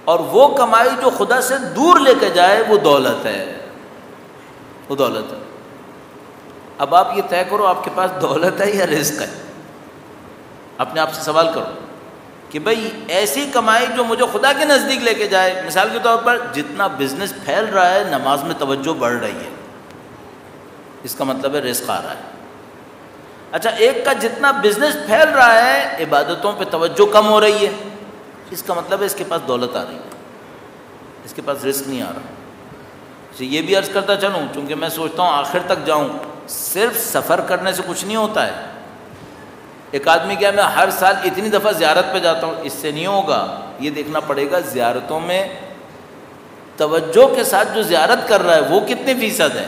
اور وہ کمائی جو خدا سے دور لے کے جائے وہ دولت ہے، وہ دولت ہے۔ اب آپ یہ طے کرو آپ کے پاس دولت ہے یا رزق ہے؟ اپنے آپ سے سوال کرو کہ بھئی ایسی کمائی جو مجھے خدا کے نزدیک لے کے جائے۔ مثال کے طور پر جتنا بزنس پھیل رہا ہے نماز میں توجہ بڑھ رہی ہے، اس کا مطلب ہے رزق آ رہا ہے۔ اچھا ایک کا جتنا بزنس پھیل رہا ہے عبادتوں پہ توجہ کم ہو رہی ہے، اس کا مطلب ہے اس کے پاس دولت آ رہی ہے، اس کے پاس رزق نہیں آ رہا۔ اسے یہ بھی عرض کرتا چلوں چونکہ میں سوچتا ہوں آخر تک جاؤں، صرف سفر کرنے سے کچھ نہیں ہوتا ہے۔ ایک آدمی کیا میں ہر سال اتنی دفعہ زیارت پہ جاتا ہوں، اس سے نہیں ہوگا، یہ دیکھنا پڑے گا زیارتوں میں توجہ کے ساتھ جو زیارت کر رہا ہے وہ کتنے فیصد ہے۔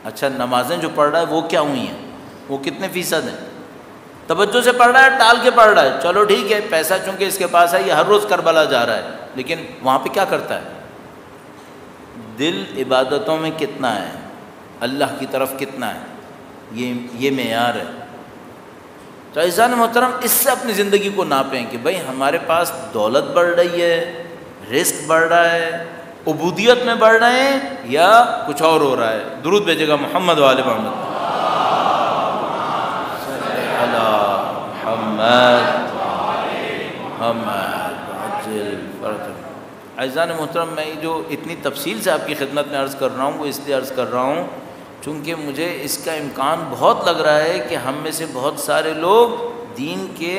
اچھا نمازیں جو پڑھ رہا ہے وہ کیا ہوئی ہیں، وہ کتنے فیصد ہیں۔ توجہ سے پڑھ رہا ہے ٹال کے پڑھ رہا ہے، چلو ٹھیک ہے پیسہ چونکہ اس کے پاس ہے یہ ہر روز کربلا جا رہا ہے، لیکن وہاں پہ کیا کرتا ہے؟ دل عبادتوں میں کتنا ہے، اللہ کی طرف کتنا ہے، یہ معیار ہے۔ تو عزیزان محترم اس سے اپنی زندگی کو ناپیں کہ بھئی ہمارے پاس دولت بڑھ رہی ہے، رزق بڑھ رہا ہے، عبودیت میں بڑھ رہے ہیں یا کچھ اور ہو رہا ہے۔ درود بھیجے گا محمد وآل محمد۔ عزیزان محترم میں جو اتنی تفصیل سے آپ کی خدمت میں عرض کر رہا ہوں وہ اس لیے عرض کر رہا ہوں چونکہ مجھے اس کا امکان بہت لگ رہا ہے کہ ہم میں سے بہت سارے لوگ دین کے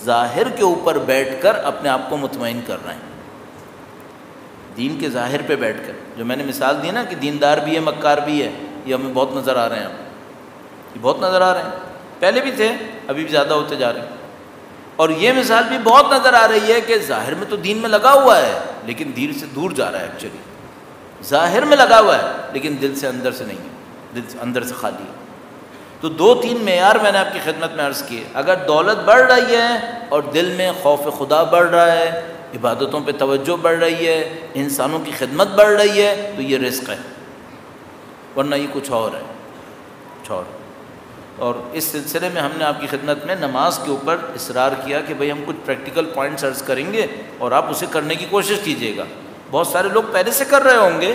ظاہر کے اوپر بیٹھ کر اپنے آپ کو مطمئن کر رہے ہیں، دین کے ظاہر پہ بیٹھ کر، جو میں نے مثال دی نا کہ دیندار بھی ہے مکار بھی ہے، یہ ہمیں بہت نظر آ رہے ہیں، یہ بہت نظر آ رہے ہیں، پہلے بھی تھے ابھی بھی زیادہ ہوتے جا رہے ہیں۔ اور یہ مثال بھی بہت نظر آ رہی ہے کہ ظاہر میں تو دین میں لگا ہوا ہے لیکن دل سے دور جا رہا ہے، ایکچولی ظاہر میں لگا ہوا ہے لیکن دل سے اندر سے نہیں ہے، دل سے اندر سے خالی ہے۔ تو 2-3 معیار میں نے آپ کی خدمت میں عرض کیے، اگر دولت بڑھ رہی ہے اور دل میں خوف خدا بڑھ رہا ہے، عبادتوں پہ توجہ بڑھ رہی ہے، انسانوں کی خدمت بڑھ رہی ہے، تو یہ رزق ہے، ورنہ یہ کچھ اور ہے، کچھ اور۔ اور اس سلسلے میں ہم نے آپ کی خدمت میں نماز کے اوپر اصرار کیا کہ بھئی ہم کچھ پریکٹیکل پوائنٹس عرض کریں گے اور آپ اسے کرنے کی کوشش کیجیے گا۔ بہت سارے لوگ پہلے سے کر رہے ہوں گے،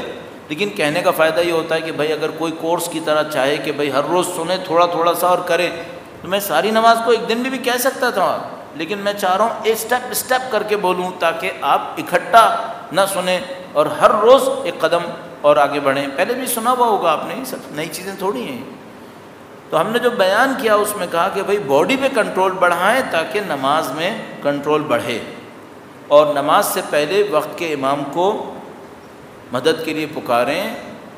لیکن کہنے کا فائدہ یہ ہوتا ہے کہ بھئی اگر کوئی کورس کی طرح چاہے کہ بھئی ہر روز سنیں تھوڑا تھوڑا سا اور کریں، تو میں ساری نماز کو ایک دن میں بھی کہہ سکتا تھا، لیکن میں چاہ رہا ہوں ایک اسٹیپ کر کے بولوں تاکہ آپ اکٹھا نہ سنیں اور ہر روز ایک قدم اور آگے بڑھیں۔ پہلے بھی سنا ہوا ہوگا آپ نے، یہ سب نئی چیزیں تھوڑی ہیں۔ تو ہم نے جو بیان کیا اس میں کہا کہ بھئی باڈی پہ کنٹرول بڑھائیں تاکہ نماز میں کنٹرول بڑھے، اور نماز سے پہلے وقت کے امام کو مدد کے لیے پکاریں،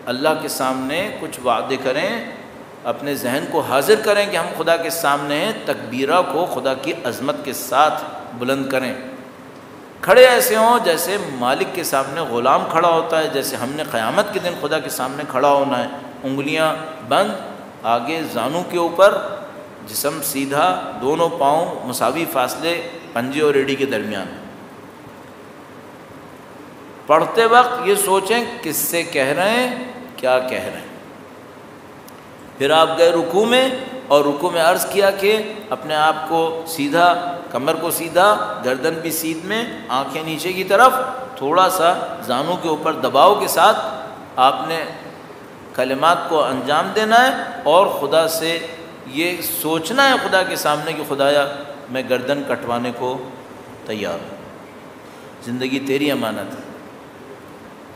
اللہ کے سامنے کچھ وعدے کریں، اپنے ذہن کو حاضر کریں کہ ہم خدا کے سامنے ہیں، تکبیرہ کو خدا کی عظمت کے ساتھ بلند کریں، کھڑے ایسے ہوں جیسے مالک کے سامنے غلام کھڑا ہوتا ہے، جیسے ہم نے قیامت کے دن خدا کے سامنے کھڑا ہونا ہے، انگلیاں بند، آگے زانوں کے اوپر، جسم سیدھا، دونوں پاؤں مساوی فاصلے پنجے اور ایڑی کے درمیان۔ پڑھتے وقت یہ سوچیں کس سے کہہ رہے ہیں، کیا کہہ رہے ہیں۔ پھر آپ گئے رکوع میں، اور رکوع میں عرض کیا کہ اپنے آپ کو سیدھا، کمر کو سیدھا، گردن بھی سیدھ میں، آنکھیں نیچے کی طرف، تھوڑا سا زانوں کے اوپر دباؤ کے ساتھ آپ نے کلمات کو انجام دینا ہے، اور خدا سے یہ سوچنا ہے خدا کے سامنے کہ خدایا میں گردن کٹوانے کو تیار ہوں، زندگی تیری امانت ہے۔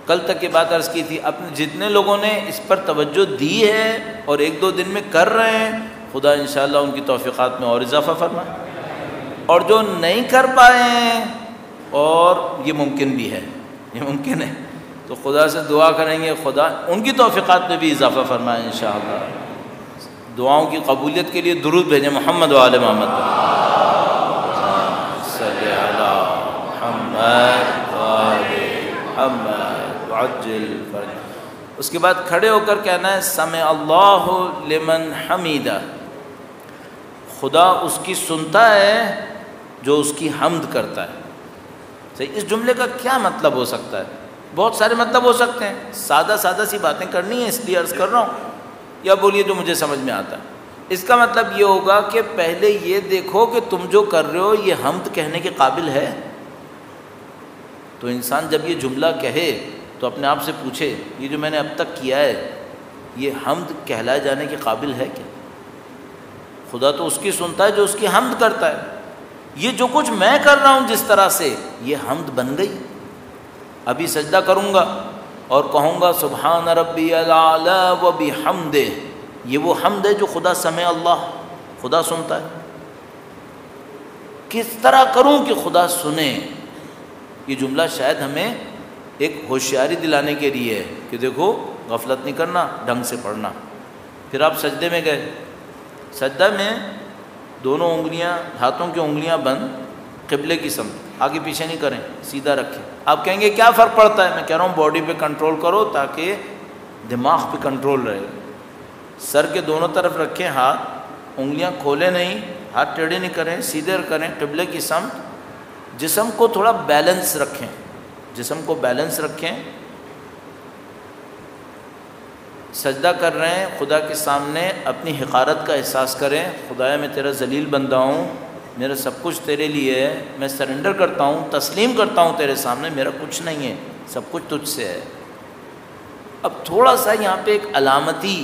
کل تک یہ بات عرض کی تھی، اپنے جتنے لوگوں نے اس پر توجہ دی ہے اور 1-2 دن میں کر رہے ہیں، خدا انشاءاللہ ان کی توفیقات میں اور اضافہ فرمائے، اور جو نہیں کر پائے ہیں، اور یہ ممکن بھی ہے، یہ ممکن ہے، تو خدا سے دعا کریں گے خدا ان کی توفیقات میں بھی اضافہ فرمائے انشاءاللہ۔ دعاؤں کی قبولیت کے لیے درود بھیجیں محمد و آل محمد، صلی علی محمد و آل محمد وعجل فرج۔ اس کے بعد کھڑے ہو کر کہنا ہے سمع اللہ لمن حمیدہ، خدا اس کی سنتا ہے جو اس کی حمد کرتا ہے۔ صحیح، اس جملے کا کیا مطلب ہو سکتا ہے؟ بہت سارے مطلب ہو سکتے ہیں، سادہ سی باتیں کرنی ہیں اس لیے عرض کر رہا ہوں، یا بولیے جو مجھے سمجھ میں آتا ہے۔ اس کا مطلب یہ ہوگا کہ پہلے یہ دیکھو کہ تم جو کر رہے ہو یہ حمد کہنے کے قابل ہے۔ تو انسان جب یہ جملہ کہے تو اپنے آپ سے پوچھے یہ جو میں نے اب تک کیا ہے یہ حمد کہلائے جانے کے قابل ہے کیا؟ خدا تو اس کی سنتا ہے جو اس کی حمد کرتا ہے۔ یہ جو کچھ میں کر رہا ہوں جس طرح سے، یہ حمد بن گئی۔ ابھی سجدہ کروں گا اور کہوں گا سبحان ربی الاعلی و بحمدہ، یہ وہ حمد ہے جو خدا سمع اللہ، خدا سنتا ہے۔ کس طرح کروں کہ خدا سنے؟ یہ جملہ شاید ہمیں ایک ہوشیاری دلانے کے لیے ہے کہ دیکھو غفلت نہیں کرنا، ڈھنگ سے پڑھنا۔ پھر آپ سجدے میں گئے، سجدہ میں دونوں انگلیاں، ہاتھوں کی انگلیاں بند، قبلے کی سمت، آگے پیچھے نہیں کریں، سیدھا رکھیں۔ آپ کہیں گے کیا فرق پڑتا ہے؟ میں کہہ رہا ہوں باڈی پہ کنٹرول کرو تاکہ دماغ پہ کنٹرول رہے۔ سر کے دونوں طرف رکھیں ہاتھ، انگلیاں کھولے نہیں، ہاتھ ٹیڑھے نہیں کریں، سیدھے کریں قبلے کی سمت۔ جسم کو تھوڑا بیلنس رکھیں، جسم کو بیلنس رکھیں۔ سجدہ کر رہے ہیں خدا کے سامنے، اپنی حقارت کا احساس کریں، خدایا میں تیرا ذلیل بندہ ہوں، میرا سب کچھ تیرے لیے ہے، میں سرنڈر کرتا ہوں، تسلیم کرتا ہوں تیرے سامنے، میرا کچھ نہیں ہے، سب کچھ تجھ سے ہے۔ اب تھوڑا سا یہاں پہ ایک علامتی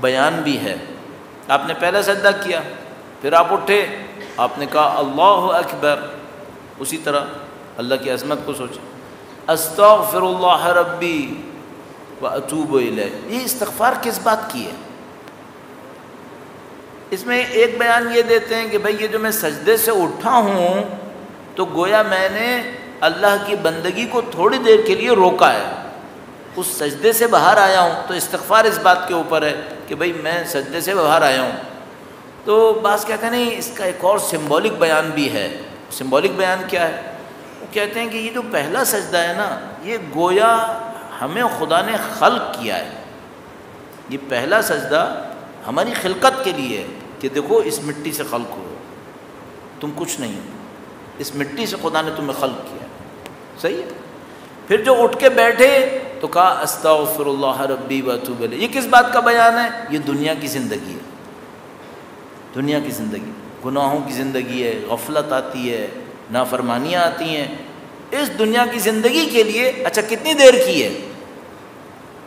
بیان بھی ہے۔ آپ نے پہلا سجدہ کیا، پھر آپ اٹھے، آپ نے کہا اللہ اکبر، اسی طرح اللہ کی عظمت کو سوچیں، استغفر اللہ ربی، وَأَتُوبُ إِلَيْهِ، یہ استغفار کس بات کی ہے؟ اس میں ایک بیان یہ دیتے ہیں کہ بھئی یہ جو میں سجدے سے اٹھا ہوں تو گویا میں نے اللہ کی بندگی کو تھوڑی دیر کے لیے روکا ہے، اس سجدے سے باہر آیا ہوں، تو استغفار اس بات کے اوپر ہے کہ بھئی میں سجدے سے باہر آیا ہوں۔ تو بعض کہتے ہیں نہیں، اس کا ایک اور سمبولک بیان بھی ہے۔ سمبولک بیان کیا ہے؟ وہ کہتے ہیں کہ یہ جو پہلا سجدہ ہے نا، یہ گویا ہمیں خدا نے خلق کیا ہے، یہ پہلا سجدہ ہماری خلقت کے لیے ہے کہ دیکھو اس مٹی سے خلق ہو، تم کچھ نہیں ہو، اس مٹی سے خدا نے تمہیں خلق کیا ہے، صحیح ہے؟ پھر جو اٹھ کے بیٹھے تو کہا استغفر اللہ ربی واتوب الیہ، یہ کس بات کا بیان ہے؟ یہ دنیا کی زندگی ہے، دنیا کی زندگی، گناہوں کی زندگی ہے، غفلت آتی ہے، نافرمانیاں آتی ہیں، اس دنیا کی زندگی کے لیے اچھا کتنی دیر کی ہے؟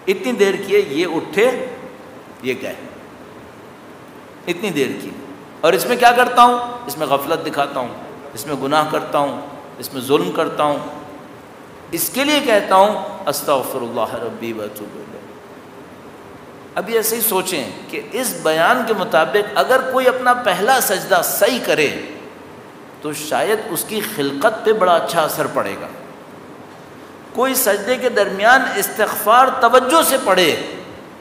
اتنی دیر کی ہے، یہ اٹھے یہ گئے، اتنی دیر کی، اور اس میں کیا کرتا ہوں؟ اس میں غفلت دکھاتا ہوں، اس میں گناہ کرتا ہوں، اس میں ظلم کرتا ہوں، اس کے لیے کہتا ہوں استغفر اللہ ربی واتوب الیہ۔ اب یہ ایسے ہی سوچیں کہ اس بیان کے مطابق اگر کوئی اپنا پہلا سجدہ صحیح کرے تو شاید اس کی خلقت پہ بڑا اچھا اثر پڑے گا، کوئی سجدے کے درمیان استغفار توجہ سے پڑھے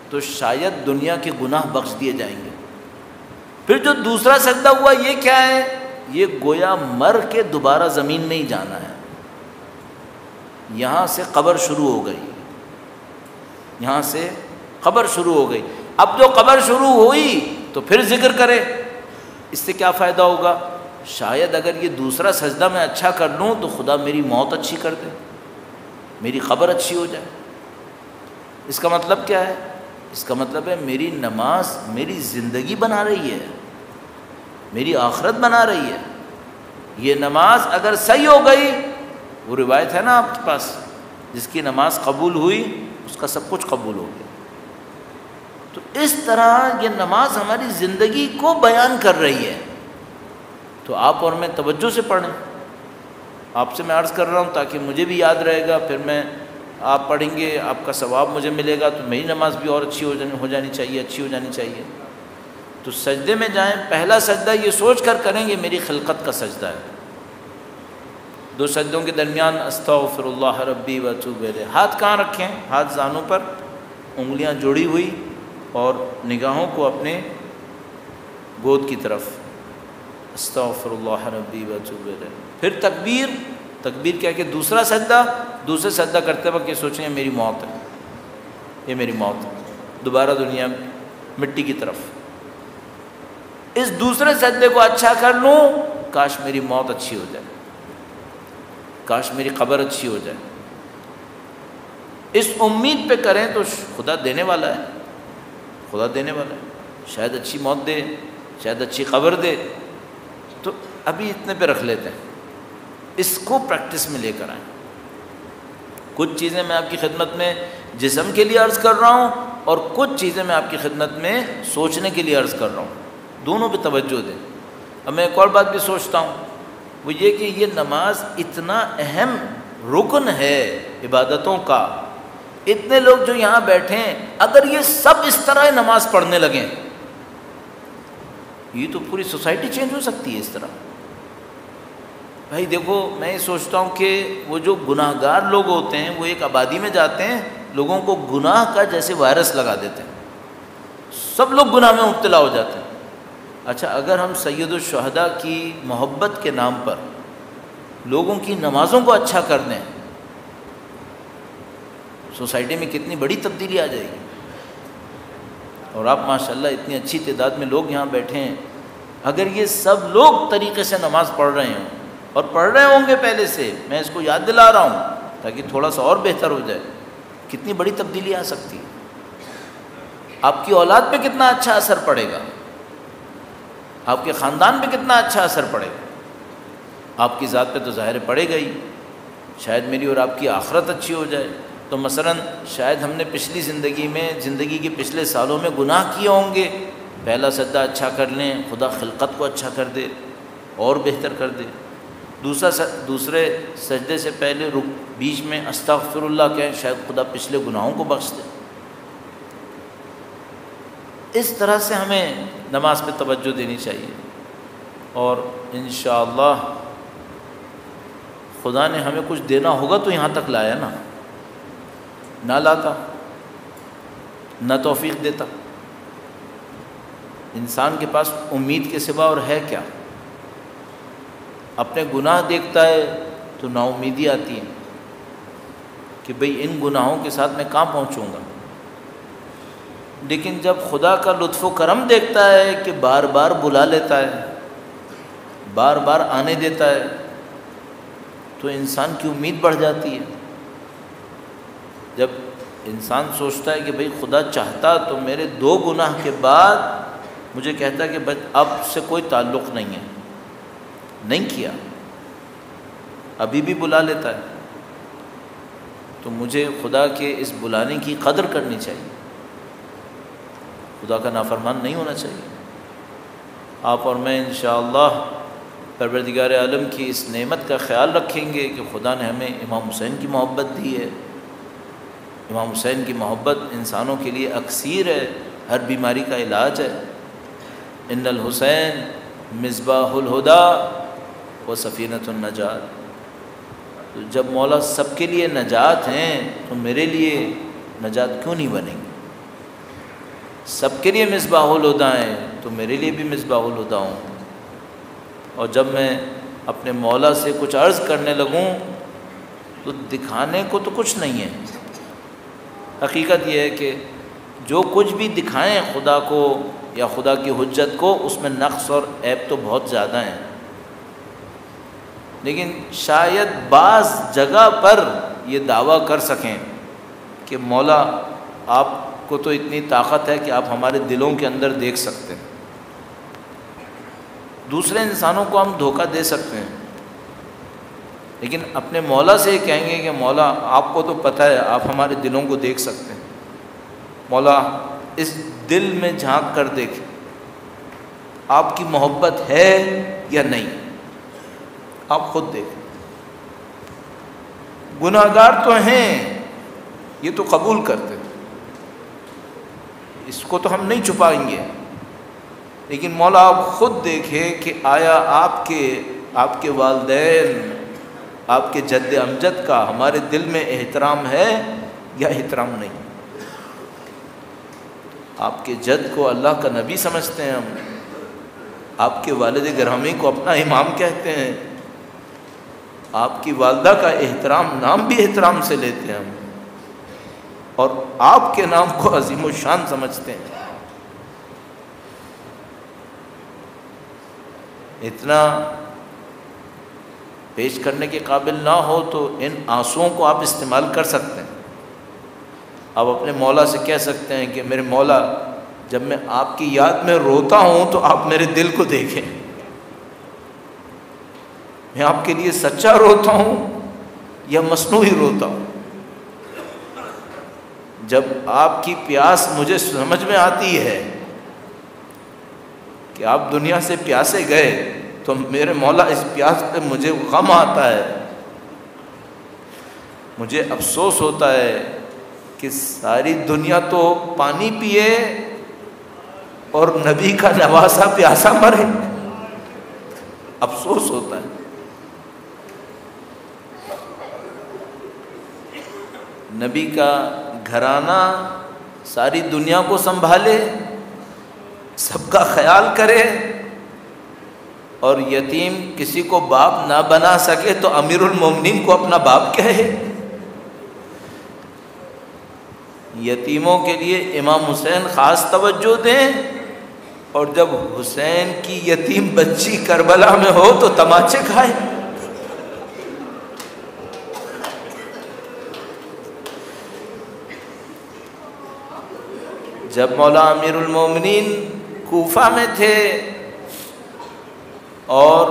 تو شاید دنیا کے گناہ بخش دیے جائیں گے۔ پھر جو دوسرا سجدہ ہوا یہ کیا ہے؟ یہ گویا مر کے دوبارہ زمین میں ہی جانا ہے، یہاں سے قبر شروع ہو گئی، یہاں سے قبر شروع ہو گئی۔ اب جو قبر شروع ہوئی تو پھر ذکر کرے، اس سے کیا فائدہ ہوگا؟ شاید اگر یہ دوسرا سجدہ میں اچھا کر لوں تو خدا میری موت اچھی کر دے، میری قبر اچھی ہو جائے۔ اس کا مطلب کیا ہے؟ اس کا مطلب ہے میری نماز میری زندگی بنا رہی ہے، میری آخرت بنا رہی ہے۔ یہ نماز اگر صحیح ہو گئی، وہ روایت ہے نا آپ کے پاس، جس کی نماز قبول ہوئی اس کا سب کچھ قبول ہو گیا۔ تو اس طرح یہ نماز ہماری زندگی کو بیان کر رہی ہے، تو آپ اور میں توجہ سے پڑھیں۔ آپ سے میں عرض کر رہا ہوں تاکہ مجھے بھی یاد رہے گا، پھر میں آپ پڑھیں گے، آپ کا ثواب مجھے ملے گا، تو میری نماز بھی اور اچھی ہو جانی چاہیے، اچھی ہو جانی چاہیے۔ تو سجدے میں جائیں، پہلا سجدہ یہ سوچ کر کریں گے میری خلقت کا سجدہ ہے۔ دو سجدوں کے درمیان استغفر اللہ ربی واتوب الیہ۔ ہاتھ کہاں رکھیں؟ ہاتھ زانوں پر، انگلیاں جوڑی ہوئی، اور نگاہوں کو اپنے گود کی طرف، استغفر اللہ ربی واتوب الیہ۔ پھر تکبیر کیا کہ دوسرا سجدہ کرتے وقت یہ سوچیں یہ میری موت ہے، یہ میری موت ہے، دوبارہ دنیا مٹی کی طرف۔ اس دوسرے سجدے کو اچھا کر لوں، کاش میری موت اچھی ہو جائے، کاش میری قبر اچھی ہو جائے۔ اس امید پہ کریں تو خدا دینے والا ہے، خدا دینے والا ہے، شاید اچھی موت دے، شاید اچھی قبر دے۔ تو ابھی اتنے پہ رکھ لیتے ہیں، اس کو پریکٹس میں لے کر آئیں۔ کچھ چیزیں میں آپ کی خدمت میں جسم کے لیے عرض کر رہا ہوں، اور کچھ چیزیں میں آپ کی خدمت میں سوچنے کے لیے عرض کر رہا ہوں، دونوں پہ توجہ دیں۔ اب میں ایک اور بات بھی سوچتا ہوں، وہ یہ کہ یہ نماز اتنا اہم رکن ہے عبادتوں کا، اتنے لوگ جو یہاں بیٹھے ہیں، اگر یہ سب اس طرح نماز پڑھنے لگیں، یہ تو پوری سوسائٹی چینج ہو سکتی ہے اس طرح۔ بھائی دیکھو، میں یہ سوچتا ہوں کہ وہ جو گناہ گار لوگ ہوتے ہیں، وہ ایک آبادی میں جاتے ہیں، لوگوں کو گناہ کا جیسے وائرس لگا دیتے ہیں، سب لوگ گناہ میں مبتلا ہو جاتے ہیں۔ اچھا، اگر ہم سید الشہداء کی محبت کے نام پر لوگوں کی نمازوں کو اچھا کر دیں، سوسائٹی میں کتنی بڑی تبدیلی آ جائے گی۔ اور آپ ماشاءاللہ اتنی اچھی تعداد میں لوگ یہاں بیٹھے ہیں، اگر یہ سب لوگ طریقے سے نماز پڑھ رہے ہیں، اور پڑھ رہے ہوں گے پہلے سے، میں اس کو یاد دلا رہا ہوں تاکہ تھوڑا سا اور بہتر ہو جائے، کتنی بڑی تبدیلی آ سکتی ہے۔ آپ کی اولاد پہ کتنا اچھا اثر پڑے گا، آپ کے خاندان پہ کتنا اچھا اثر پڑے گا، آپ کی ذات پہ تو ظاہر پڑے گا ہی، شاید میری اور آپ کی آخرت اچھی ہو جائے۔ تو مثلا شاید ہم نے پچھلی زندگی کے پچھلے سالوں میں گناہ کیے ہوں گے، پہلا سجدہ اچھا کر لیں، خدا خلقت کو اچھا کر دے اور بہتر کر دے۔ دوسرے سجدے سے پہلے بیچ میں استغفر اللہ کہیں، شاید خدا پچھلے گناہوں کو بخش دے۔ اس طرح سے ہمیں نماز پہ توجہ دینی چاہیے، اور انشاءاللہ خدا نے ہمیں کچھ دینا ہوگا تو یہاں تک لایا نا، نہ لاتا نہ توفیق دیتا۔ انسان کے پاس امید کے سوا اور ہے کیا؟ اپنے گناہ دیکھتا ہے تو نا امیدی آتی ہے کہ بھئی ان گناہوں کے ساتھ میں کہاں پہنچوں گا، لیکن جب خدا کا لطف و کرم دیکھتا ہے کہ بار بار بلا لیتا ہے، بار بار آنے دیتا ہے، تو انسان کی امید بڑھ جاتی ہے۔ جب انسان سوچتا ہے کہ بھئی خدا چاہتا تو میرے 2 گناہ کے بعد مجھے کہتا ہے کہ بس اب سے کوئی تعلق نہیں ہے، نہیں کیا، ابھی بھی بلا لیتا ہے، تو مجھے خدا کے اس بلانے کی قدر کرنی چاہیے، خدا کا نافرمان نہیں ہونا چاہیے۔ آپ اور میں انشاءاللہ پروردگار عالم کی اس نعمت کا خیال رکھیں گے کہ خدا نے ہمیں امام حسین کی محبت دی ہے۔ امام حسین کی محبت انسانوں کے لیے اکسیر ہے، ہر بیماری کا علاج ہے۔ ان الحسین مصباح الہدی و سفینۃ النجات۔ تو جب مولا سب کے لیے نجات ہیں تو میرے لیے نجات کیوں نہیں بنیں گے؟ سب کے لیے مصباح الہدی ہیں تو میرے لیے بھی مصباح الہدی ہوں۔ اور جب میں اپنے مولا سے کچھ عرض کرنے لگوں تو دکھانے کو تو کچھ نہیں ہے، حقیقت یہ ہے کہ جو کچھ بھی دکھائیں خدا کو یا خدا کی حجت کو، اس میں نقص اور عیب تو بہت زیادہ ہیں، لیکن شاید بعض جگہ پر یہ دعویٰ کر سکیں کہ مولا آپ کو تو اتنی طاقت ہے کہ آپ ہمارے دلوں کے اندر دیکھ سکتے ہیں۔ دوسرے انسانوں کو ہم دھوکہ دے سکتے ہیں، لیکن اپنے مولا سے یہ کہیں گے کہ مولا آپ کو تو پتہ ہے آپ ہمارے دلوں کو دیکھ سکتے ہیں، مولا اس دل میں جھانک کر دیکھیں آپ کی محبت ہے یا نہیں، آپ خود دیکھیں۔ گناہگار تو ہیں، یہ تو قبول کرتے ہیں، اس کو تو ہم نہیں چھپائیں گے، لیکن مولا آپ خود دیکھیں کہ آیا آپ کے والدین، آپ کے جد امجد کا ہمارے دل میں احترام ہے یا احترام نہیں۔ آپ کے جد کو اللہ کا نبی سمجھتے ہیں ہم، آپ کے والد گرامی کو اپنا امام کہتے ہیں، آپ کی والدہ کا احترام نام بھی احترام سے لیتے ہیں ہم، اور آپ کے نام کو عظیم الشان سمجھتے ہیں۔ اتنا پیش کرنے کے قابل نہ ہو تو ان آنسوؤں کو آپ استعمال کر سکتے ہیں۔ آپ اپنے مولا سے کہہ سکتے ہیں کہ میرے مولا جب میں آپ کی یاد میں روتا ہوں تو آپ میرے دل کو دیکھیں، میں آپ کے لیے سچا روتا ہوں یا مصنوعی روتا ہوں۔ جب آپ کی پیاس مجھے سمجھ میں آتی ہے کہ آپ دنیا سے پیاسے گئے تو میرے مولا اس پیاس پہ مجھے غم آتا ہے، مجھے افسوس ہوتا ہے کہ ساری دنیا تو پانی پیے اور نبی کا نواسا پیاسا مرے، افسوس ہوتا ہے۔ نبی کا گھرانہ ساری دنیا کو سنبھالے، سب کا خیال کرے، اور یتیم کسی کو باپ نہ بنا سکے تو امیر المومنین کو اپنا باپ کہے۔ یتیموں کے لیے امام حسین خاص توجہ دیں، اور جب حسین کی یتیم بچی کربلا میں ہو تو تماچے کھائے۔ جب مولا امیر المومنین کوفہ میں تھے اور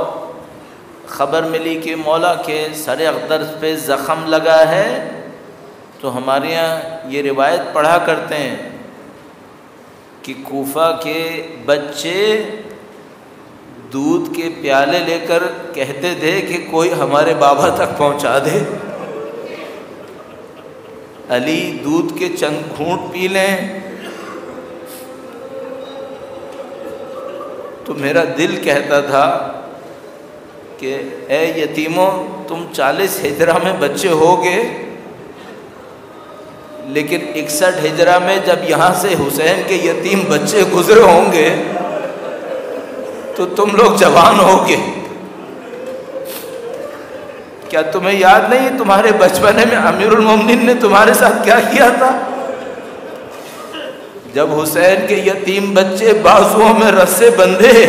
خبر ملی کہ مولا کے سر اقدر پہ زخم لگا ہے، تو ہمارے یہاں یہ روایت پڑھا کرتے ہیں کہ کوفہ کے بچے دودھ کے پیالے لے کر کہتے تھے کہ کوئی ہمارے بابا تک پہنچا دے، علی دودھ کے چند گھونٹ پی لیں، تو میرا دل کہتا تھا کہ اے یتیموں، تم 40 ہجرہ میں بچے ہوگے، لیکن 61 ہجرہ میں جب یہاں سے حسین کے یتیم بچے گزرے ہوں گے تو تم لوگ جوان ہوگے۔ کیا تمہیں یاد نہیں تمہارے بچپنے میں امیر المومنین نے تمہارے ساتھ کیا کیا تھا؟ جب حسین کے یتیم بچے بازوؤں میں رسے بندھے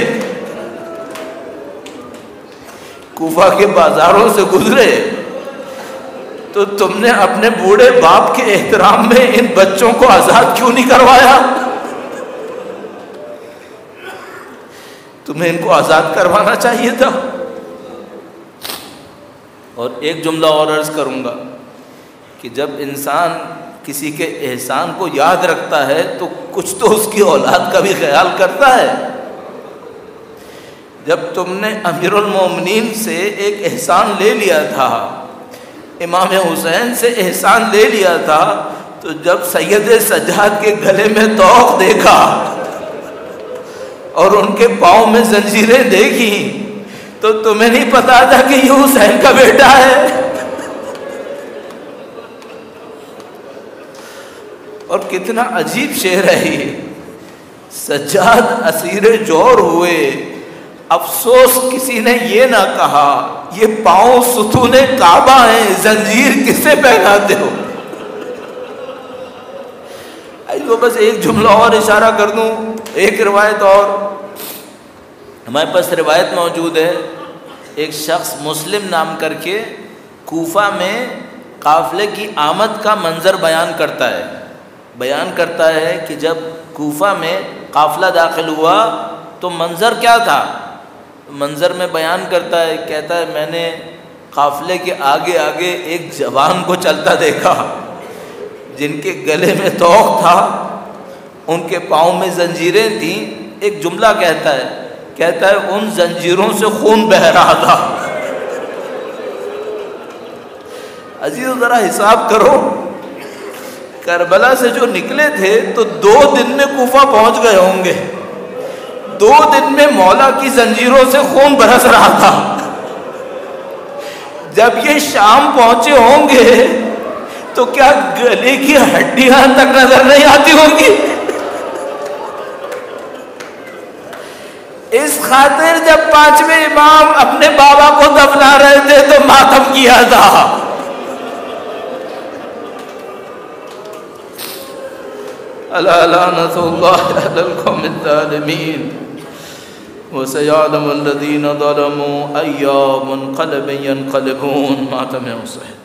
کوفہ کے بازاروں سے گزرے تو تم نے اپنے بوڑھے باپ کے احترام میں ان بچوں کو آزاد کیوں نہیں کروایا؟ تمہیں ان کو آزاد کروانا چاہیے تھا۔ اور ایک جملہ اور عرض کروں گا کہ جب انسان کسی کے احسان کو یاد رکھتا ہے تو کچھ تو اس کی اولاد کا بھی خیال کرتا ہے۔ جب تم نے امیر المومنین سے ایک احسان لے لیا تھا، امام حسین سے احسان لے لیا تھا، تو جب سید سجاد کے گلے میں طوق دیکھا اور ان کے پاؤں میں زنجیریں دیکھی تو تمہیں نہیں پتا تھا کہ یہ حسین کا بیٹا ہے؟ اور کتنا عجیب شعر ہے یہ، سجاد اسیر جور ہوئے، افسوس کسی نے یہ نہ کہا، یہ پاؤں ستون کعبہ ہیں، زنجیر کسے پہناتے ہو؟ تو بس ایک جملہ اور اشارہ کر دوں، ایک روایت اور ہمارے پاس روایت موجود ہے، ایک شخص مسلم نام کر کے کوفہ میں قافلے کی آمد کا منظر بیان کرتا ہے کہ جب کوفہ میں قافلہ داخل ہوا تو منظر کیا تھا؟ منظر میں بیان کرتا ہے، کہتا ہے میں نے قافلے کے آگے آگے ایک جوان کو چلتا دیکھا جن کے گلے میں طوق تھا، ان کے پاؤں میں زنجیریں تھیں۔ ایک جملہ کہتا ہے ان زنجیروں سے خون بہہ رہا تھا۔ عزیزو ذرا حساب کرو، کربلا سے جو نکلے تھے تو 2 دن میں کوفہ پہنچ گئے ہوں گے، 2 دن میں مولا کی زنجیروں سے خون برس رہا تھا۔ جب یہ شام پہنچے ہوں گے تو کیا گلے کی ہڈیاں تک نظر نہیں آتی ہوں گی؟ اس خاطر جب 5ویں امام اپنے بابا کو دفنا رہے تھے تو ماتم کیا تھا۔ الا لعنۃ اللہ علی القوم الظالمین وسيعلم الذين ظلموا أي منقلب ينقلبون۔ ماتم حسین۔